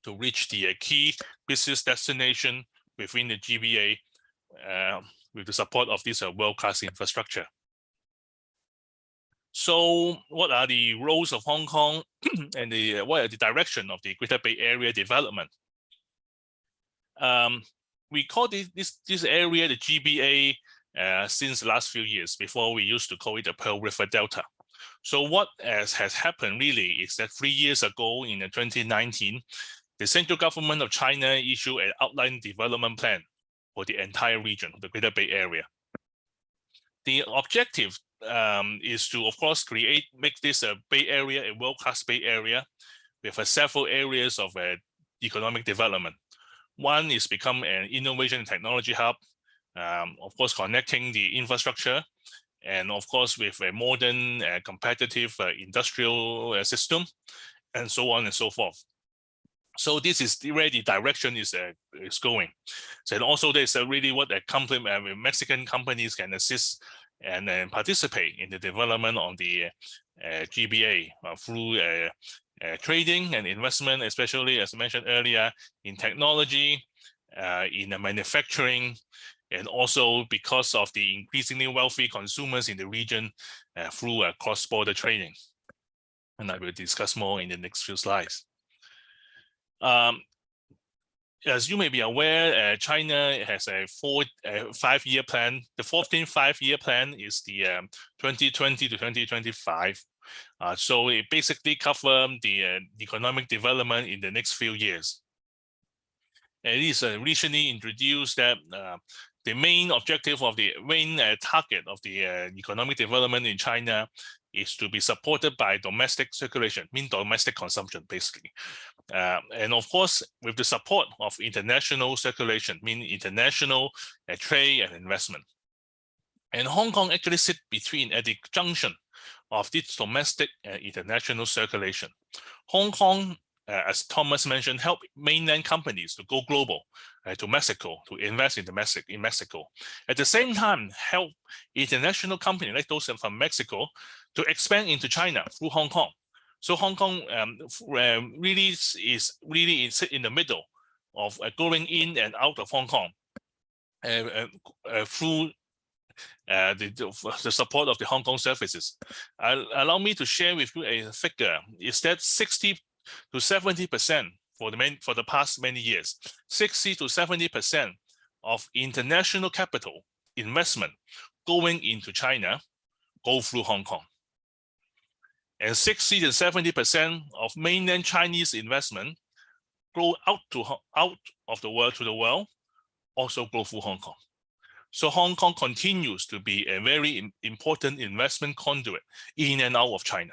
to reach the key business destination within the GBA with the support of this world-class infrastructure. So what are the roles of Hong Kong and what are the direction of the Greater Bay Area development? we call this area the GBA since the last few years. Before, we used to call it the Pearl River Delta. So what has happened really is that 3 years ago in 2019, the central government of China issued an outline development plan for the entire region, the Greater Bay Area. The objective is to, of course, make this Bay Area a world-class Bay Area with several areas of economic development. One is become an innovation and technology hub, of course, connecting the infrastructure, and of course, with a modern, competitive industrial system, and so on and so forth. So this is where the direction is going. So and also there's really what Mexican companies can assist and participate in the development of the GBA through trading and investment, especially as I mentioned earlier, in technology, in manufacturing, and also because of the increasingly wealthy consumers in the region through cross-border trading. And I will discuss more in the next few slides. As you may be aware, China has a 5-year plan. The 14th 5-year plan is the 2020 to 2025. So it basically covers the economic development in the next few years. And it is recently introduced that the main objective of the main target of the economic development in China is to be supported by domestic circulation, mean domestic consumption, basically. And of course, with the support of international circulation, meaning international trade and investment. And Hong Kong actually sits between at the junction of this domestic and international circulation. Hong Kong, as Thomas mentioned, help mainland companies to go global to Mexico, to invest in Mexico. At the same time, help international companies like those from Mexico to expand into China through Hong Kong. So Hong Kong really is in the middle of going in and out of Hong Kong through the support of the Hong Kong services. Allow me to share with you a figure. Is that 60 to 70% for the past many years, 60 to 70% of international capital investment going into China go through Hong Kong. And 60 to 70% of mainland Chinese investment go out of the world to the world, also go through Hong Kong. So Hong Kong continues to be a very important investment conduit in and out of China.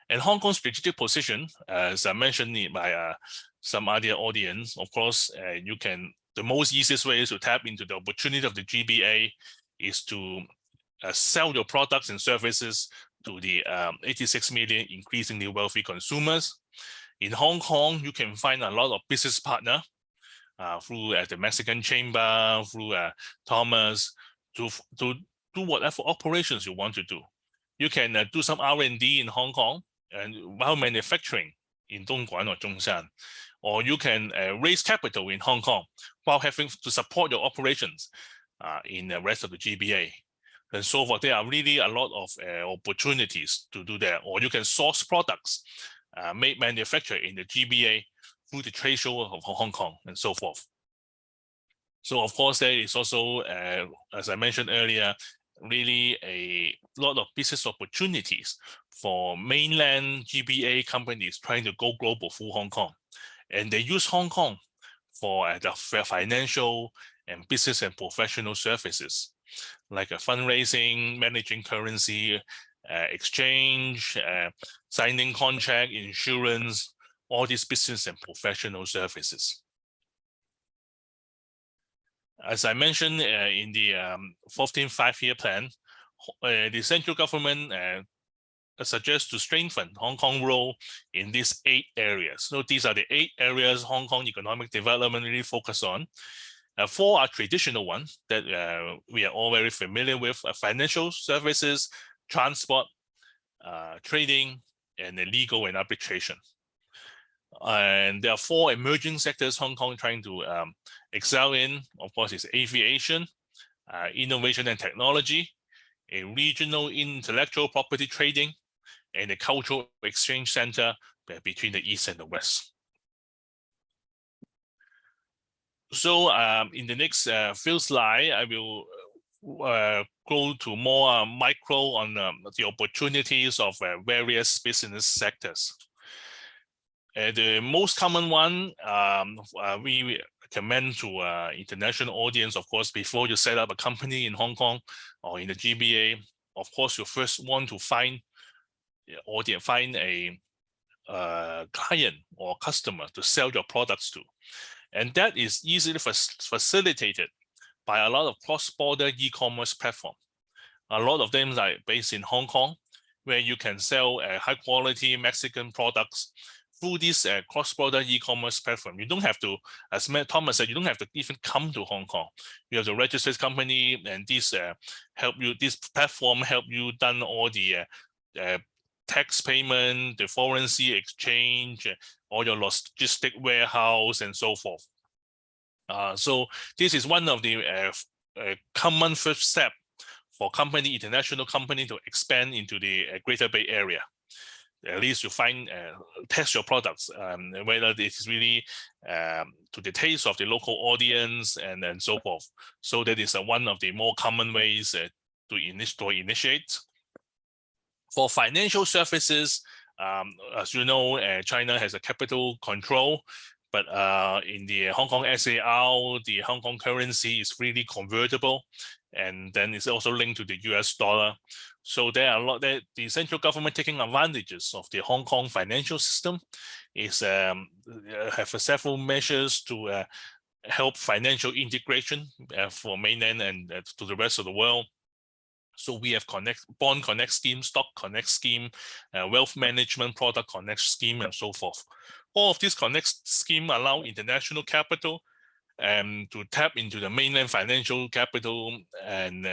And Hong Kong's strategic position, as I mentioned by some other audience, of course, the most easiest way is to tap into the opportunity of the GBA is to sell your products and services to the 86 million increasingly wealthy consumers. In Hong Kong, you can find a lot of business partners through the Mexican Chamber, through Thomas, to do whatever operations you want to do. You can do some R&D in Hong Kong and while manufacturing in Dongguan or Zhongshan, or you can raise capital in Hong Kong while having to support your operations in the rest of the GBA. And so forth. There are really a lot of opportunities to do that, or you can source products manufactured in the GBA through the trade show of Hong Kong and so forth. So of course, there is also, as I mentioned earlier, really a lot of business opportunities for mainland GBA companies trying to go global through Hong Kong. And they use Hong Kong for the financial and business and professional services, like fundraising, managing currency, exchange, signing contract, insurance, all these business and professional services. As I mentioned in the 14th 5-year plan, the central government suggests to strengthen Hong Kong role in these 8 areas. So these are the 8 areas Hong Kong economic development really focus on. 4 are traditional ones that we are all very familiar with: financial services, transport, trading, and legal and arbitration. And there are 4 emerging sectors Hong Kong trying to excel in. Of course, it's aviation, innovation and technology, a regional intellectual property trading, and a cultural exchange center between the East and the West. So in the next few slides, I will go to more micro on the opportunities of various business sectors. The most common one we recommend to international audience, of course, before you set up a company in Hong Kong or in the GBA, of course, you first want to find a client or customer to sell your products to. And that is easily facilitated by a lot of cross-border e-commerce platform. A lot of them are based in Hong Kong, where you can sell high-quality Mexican products through this cross-border e-commerce platform. You don't have to, as Thomas said, you don't have to even come to Hong Kong. You have to register this company, and this this platform help you done all the tax payment, the currency exchange, all your logistic warehouse, and so forth. So this is one of the common first step for international company to expand into the Greater Bay Area. At least you find, test your products, whether it is really to the taste of the local audience and so forth. So that is one of the more common ways to initiate. For financial services, as you know, China has a capital control, but in the Hong Kong SAR, the Hong Kong currency is freely convertible, and then it's also linked to the US dollar. So there are a lot that the central government taking advantages of the Hong Kong financial system is have several measures to help financial integration for mainland and to the rest of the world. So we have Bond Connect scheme, Stock Connect scheme, Wealth Management Product Connect scheme, and so forth. All of these Connect scheme allow international capital to tap into the mainland financial capital and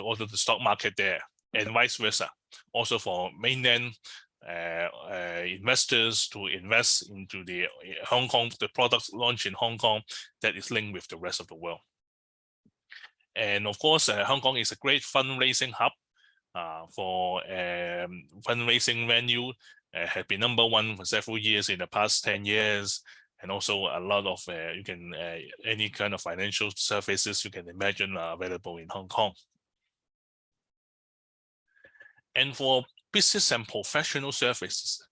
also the stock market there, and vice versa. Also for mainland investors to invest into the Hong Kong, the products launched in Hong Kong that is linked with the rest of the world. And of course, Hong Kong is a great fundraising hub for fundraising venue. Have been #1 for several years in the past 10 years. And also a lot of any kind of financial services you can imagine are available in Hong Kong. And for business and professional services,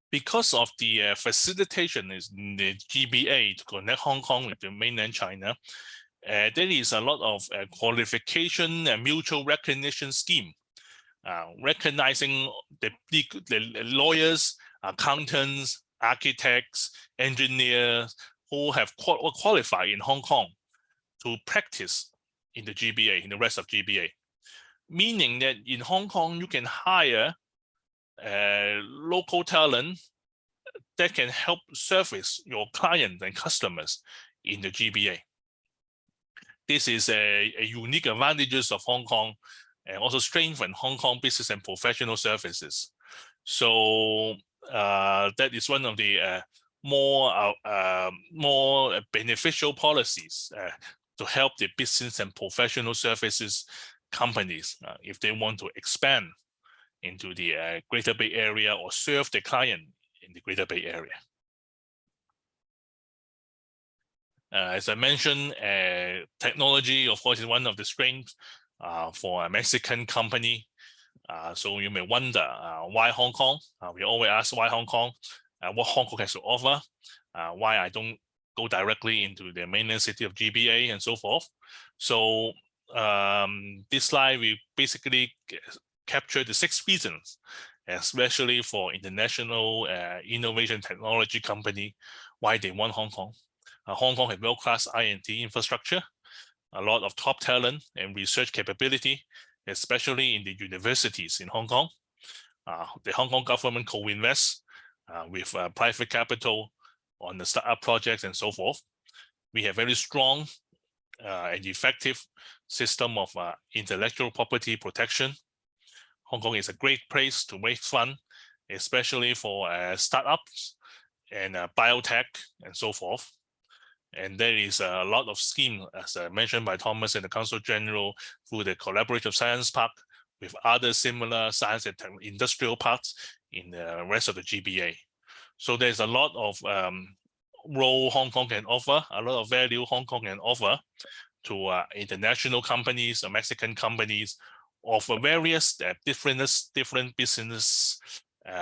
because of the facilitation in the GBA to connect Hong Kong with the mainland China, there is a lot of qualification and mutual recognition scheme, recognizing the lawyers, accountants, architects, engineers who have qualified in Hong Kong to practice in the GBA, in the rest of GBA. Meaning that in Hong Kong, you can hire local talent that can help service your clients and customers in the GBA. This is a unique advantages of Hong Kong and also strengthen Hong Kong business and professional services. So that is one of the more beneficial policies to help the business and professional services companies if they want to expand into the Greater Bay Area or serve the client in the Greater Bay Area. As I mentioned, technology, of course, is one of the strengths for a Mexican company. So you may wonder why Hong Kong? We always ask why Hong Kong, what Hong Kong has to offer, why I don't go directly into the mainland city of GBA and so forth. So this slide, we basically capture the 6 reasons, especially for international innovation technology company, why they want Hong Kong. Hong Kong has world-class I&T infrastructure, a lot of top talent and research capability, especially in the universities in Hong Kong. The Hong Kong government co-invests with private capital on the startup projects and so forth. We have very strong and effective system of intellectual property protection. Hong Kong is a great place to raise funds, especially for startups and biotech and so forth. And there is a lot of scheme, as mentioned by Thomas in the Council General, through the Collaborative Science Park with other similar science and industrial parks in the rest of the GBA. So there's a lot of role Hong Kong can offer, a lot of value Hong Kong can offer to international companies or Mexican companies of various different business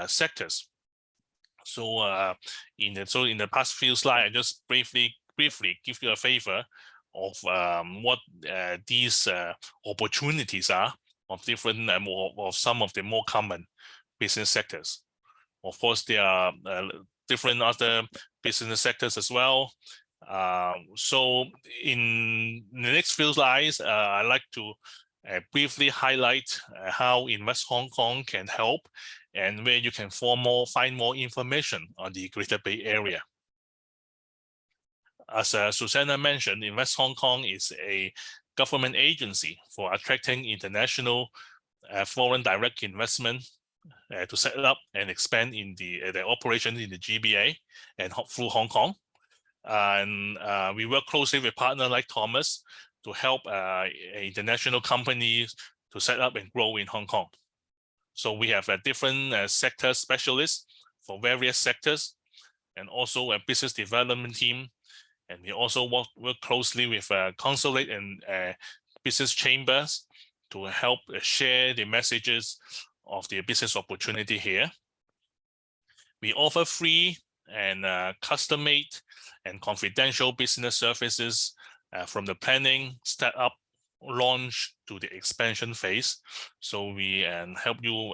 sectors. So in the past few slides, I just briefly give you a favor of what these opportunities are of different of some of the more common business sectors. Of course, there are different other business sectors as well. So in the next few slides, I'd like to briefly highlight how Invest Hong Kong can help and where you can find more information on the Greater Bay Area. As Susana mentioned, Invest Hong Kong is a government agency for attracting international foreign direct investment to set up and expand in the operation in the GBA and through Hong Kong. And we work closely with partners like Thomas to help international companies to set up and grow in Hong Kong. So we have a different sector specialists for various sectors, and also a business development team. And we also work closely with consulate and business chambers to help share the messages of the business opportunity here. We offer free and custom-made and confidential business services from the planning, startup, launch to the expansion phase. So we help you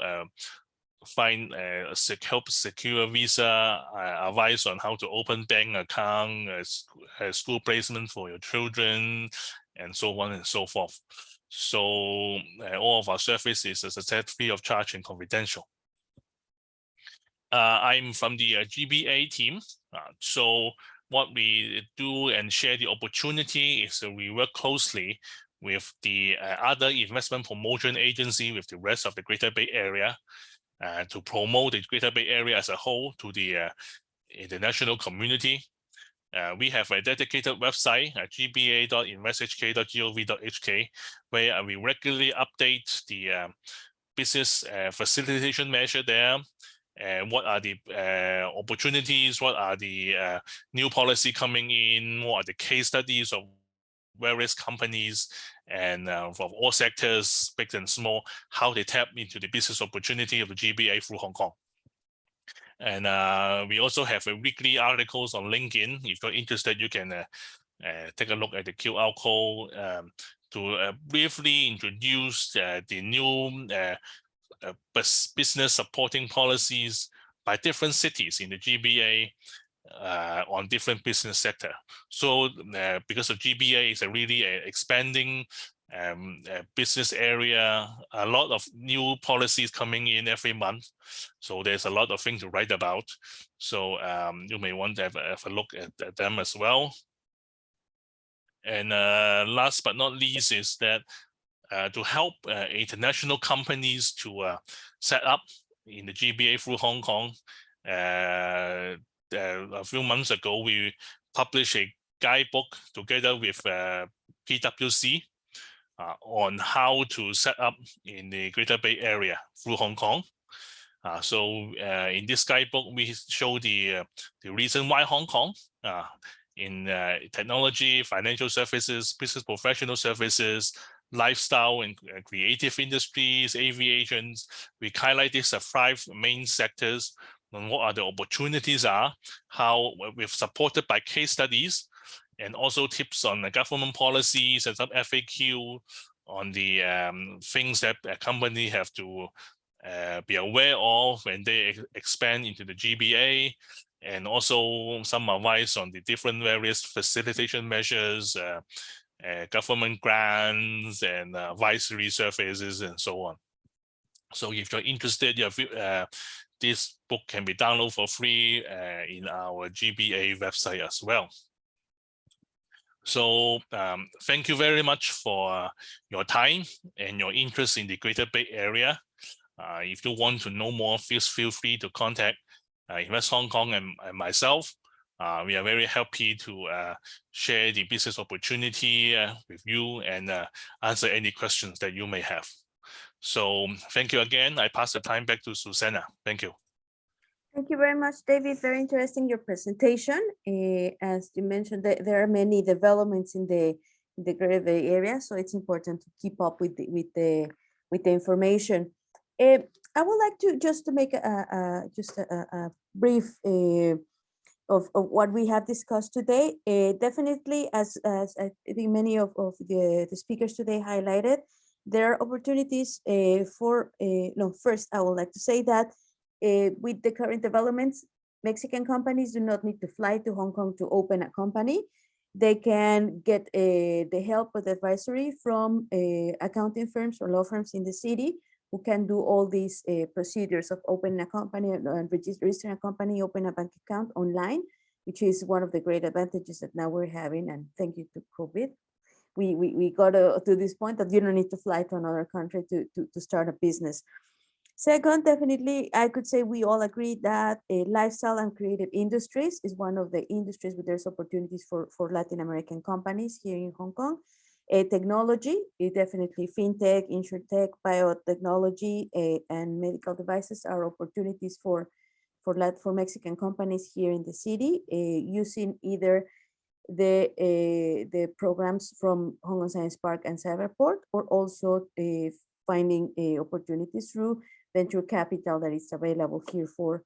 help secure visa, advice on how to open bank account, school placement for your children, and so on and so forth. So all of our services, as I said, free of charge and confidential. I'm from the GBA team. So what we do and share the opportunity is that we work closely with the other investment promotion agency with the rest of the Greater Bay Area to promote the Greater Bay Area as a whole to the international community. We have a dedicated website at gba.investhk.gov.hk where we regularly update the business facilitation measure there. What are the opportunities? What are the new policy coming in? What are the case studies of various companies and from all sectors, big and small, how they tap into the business opportunity of the GBA through Hong Kong. And we also have weekly articles on LinkedIn. If you're interested, you can take a look at the QR code to briefly introduce the new business supporting policies by different cities in the GBA on different business sector. So because of GBA is a really expanding business area, a lot of new policies coming in every month. So there's a lot of things to write about. So you may want to have a look at them as well. And last but not least is that to help international companies to set up in the GBA through Hong Kong. A few months ago, we published a guidebook together with PwC on how to set up in the Greater Bay Area through Hong Kong. So in this guidebook, we show the reason why Hong Kong in technology, financial services, business professional services, lifestyle and creative industries, aviations. We highlight these 5 main sectors and what are the opportunities are, how we've supported by case studies, and also tips on the government policies and some FAQ on the things that a company have to be aware of when they expand into the GBA, and also some advice on the different various facilitation measures, government grants and advisory services and so on. So if you're interested, this book can be downloaded for free in our GBA website as well. So thank you very much for your time and your interest in the Greater Bay Area. If you want to know more, please feel free to contact Invest Hong Kong and myself. We are very happy to share the business opportunity with you and answer any questions that you may have. So thank you again. I pass the time back to Susana. Thank you. Thank you very much, David. Very interesting, your presentation. As you mentioned, there are many developments in the Greater Bay Area, so it's important to keep up with the information. I would like to just to make a brief of what we have discussed today. Definitely, as I think many of the speakers today highlighted, there are opportunities first, I would like to say that with the current developments, Mexican companies do not need to fly to Hong Kong to open a company. They can get the help with advisory from accounting firms or law firms in the city who can do all these procedures of opening a company and registering a company, open a bank account online, which is one of the great advantages that now we're having. And thank you to COVID. We got to this point that you don't need to fly to another country to start a business. Second, definitely, I could say we all agree that lifestyle and creative industries is one of the industries where there's opportunities for Latin American companies here in Hong Kong. Technology, definitely fintech, insurtech, biotechnology, and medical devices are opportunities for Mexican companies here in the city, using either the programs from Hong Kong Science Park and Cyberport, or also finding opportunities through venture capital that is available here for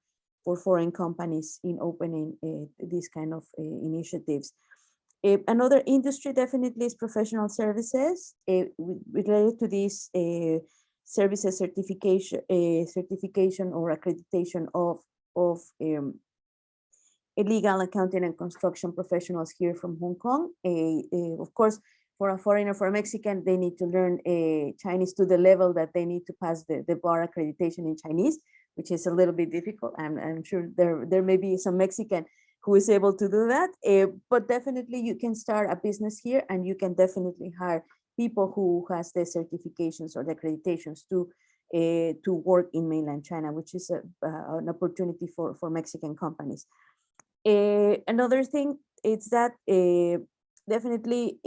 foreign companies in opening these kind of initiatives. Another industry definitely is professional services related to this services certification or accreditation of legal, accounting, and construction professionals here from Hong Kong. Of course, for a foreigner, for a Mexican, they need to learn Chinese to the level that they need to pass the bar accreditation in Chinese, which is a little bit difficult. I'm sure there may be some Mexican who is able to do that, but definitely you can start a business here, and you can definitely hire people who has the certifications or the accreditations to work in mainland China, which is an opportunity for Mexican companies. Another thing is that definitely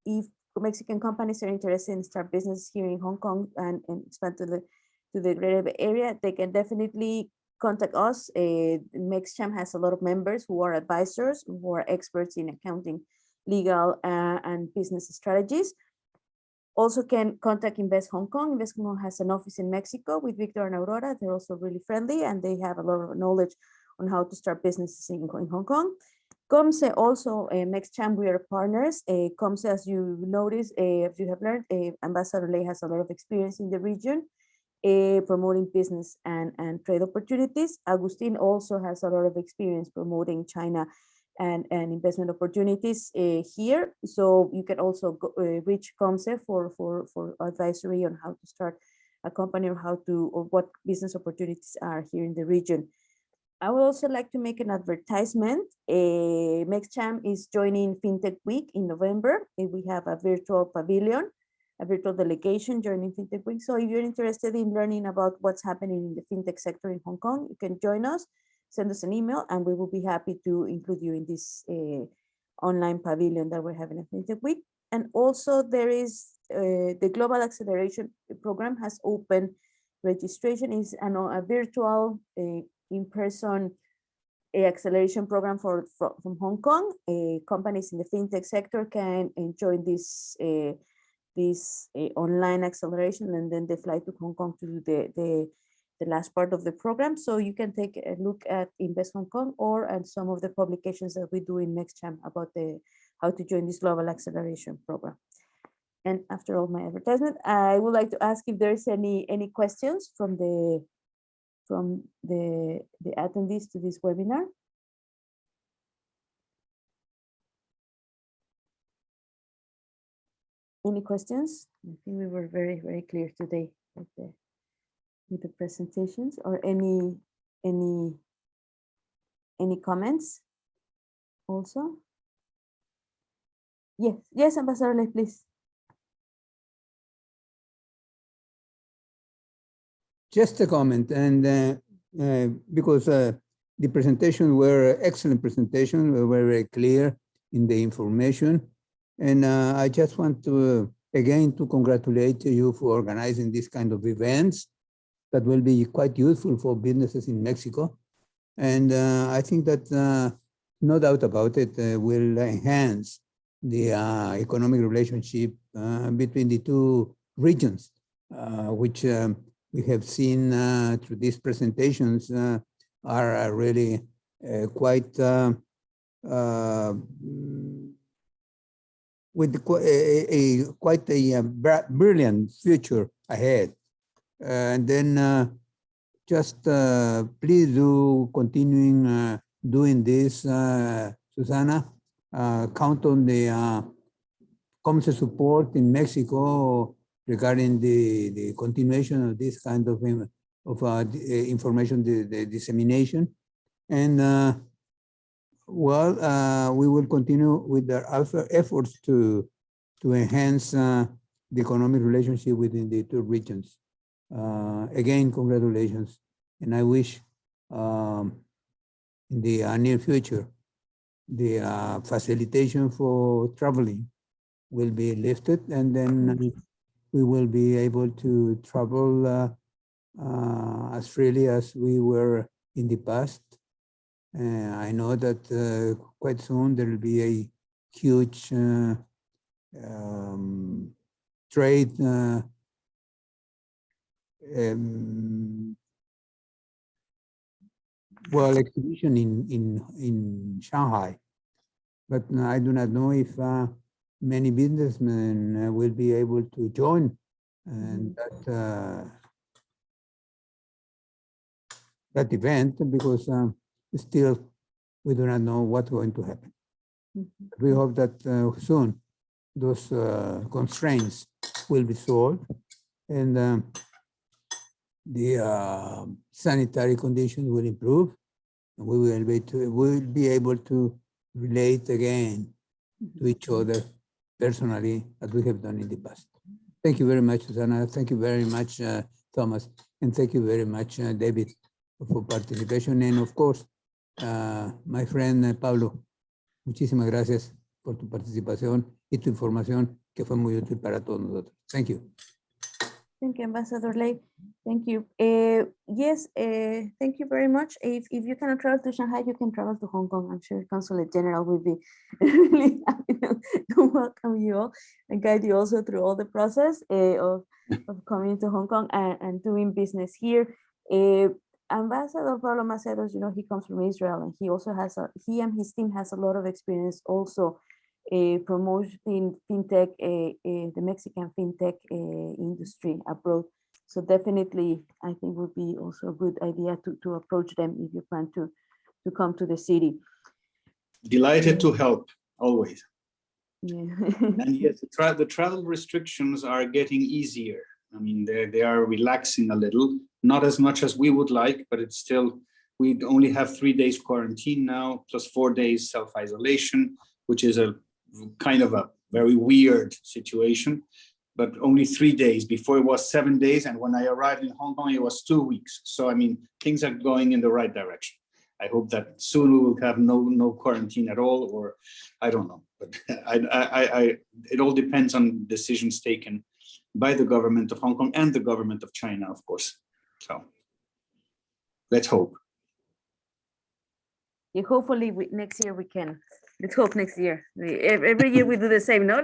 if Mexican companies are interested in start business here in Hong Kong and expand to the Greater Bay Area, they can definitely contact us. MexCham has a lot of members who are advisors, who are experts in accounting, legal, and business strategies. Also can contact Invest Hong Kong. Invest Hong Kong has an office in Mexico with Victor and Aurora. They're also really friendly, and they have a lot of knowledge on how to start businesses in Hong Kong. COMCE also, MexCham, we are partners. COMCE, as you notice, as you have learned, Ambassador Ley has a lot of experience in the region, promoting business and trade opportunities. Agustin also has a lot of experience promoting China and investment opportunities here. So you can also reach COMCE for advisory on how to start a company or what business opportunities are here in the region. I would also like to make an advertisement. MexCham is joining FinTech Week in November. We have a virtual pavilion, a virtual delegation joining FinTech Week. So if you're interested in learning about what's happening in the FinTech sector in Hong Kong, you can join us, send us an email, and we will be happy to include you in this online pavilion that we're having at FinTech Week. And also there is the Global Acceleration Program has open registration. Is a virtual in-person acceleration program from Hong Kong. Companies in the fintech sector can join this online acceleration, and then they fly to Hong Kong to do the last part of the program. So you can take a look at Invest Hong Kong or at some of the publications that we do in MexCham about how to join this global acceleration program. And after all my advertisement, I would like to ask if there's any questions from the attendees to this webinar. Any questions? I think we were very, very clear today with the presentations, or any comments also? Yes, Ambassador Ley, please. Just a comment, and because the presentations were excellent presentations, were very clear in the information, and I just want to again to congratulate you for organizing this kind of events that will be quite useful for businesses in Mexico. And I think that no doubt about it will enhance the economic relationship between the two regions, which we have seen through these presentations are really quite with quite a brilliant future ahead. And then just please do continuing doing this, Susana. Count on the COMCE support in Mexico regarding the continuation of this kind of information the dissemination. And well, we will continue with our efforts to enhance the economic relationship within the two regions. Again, congratulations. And I wish in the near future, the facilitation for traveling will be lifted, and then we will be able to travel as freely as we were in the past. I know that quite soon there will be a huge trade well, exhibition in Shanghai, but I do not know if many businessmen will be able to join, and that event, because still we do not know what's going to happen. We hope that soon those constraints will be solved, and the sanitary conditions will improve, and we will be able to relate again to each other personally as we have done in the past. Thank you very much, Susana. Thank you very much, Thomas. And thank you very much, David, for participation. And of course, my friend Pablo, muchísimas gracias por tu participación y tu información, que fue muy útil para todos nosotros. Thank you. Thank you, Ambassador Ley. Thank you. Yes, thank you very much. If you cannot travel to Shanghai, you can travel to Hong Kong. I'm sure Consulate General will be really happy to welcome you all and guide you also through all the process of coming to Hong Kong and doing business here. Ambassador Pablo Macedo, you know, he comes from Israel, and he also has he and his team has a lot of experience also promoting fintech, the Mexican fintech industry abroad. So definitely, I think would be also a good idea to approach them if you plan to come to the city. Delighted to help, always. Yeah. And yes, the travel restrictions are getting easier. I mean, they are relaxing a little, not as much as we would like, but it's still, we only have 3 days quarantine now, plus 4 days self-isolation, which is a kind of a very weird situation, but only 3 days. Before it was 7 days, and when I arrived in Hong Kong, it was 2 weeks. So I mean, things are going in the right direction. I hope that soon we will have no quarantine at all, or I don't know. But it all depends on decisions taken by the government of Hong Kong and the government of China, of course. So let's hope. Yeah, hopefully next year we can. Let's hope next year. Every year we do the same, no?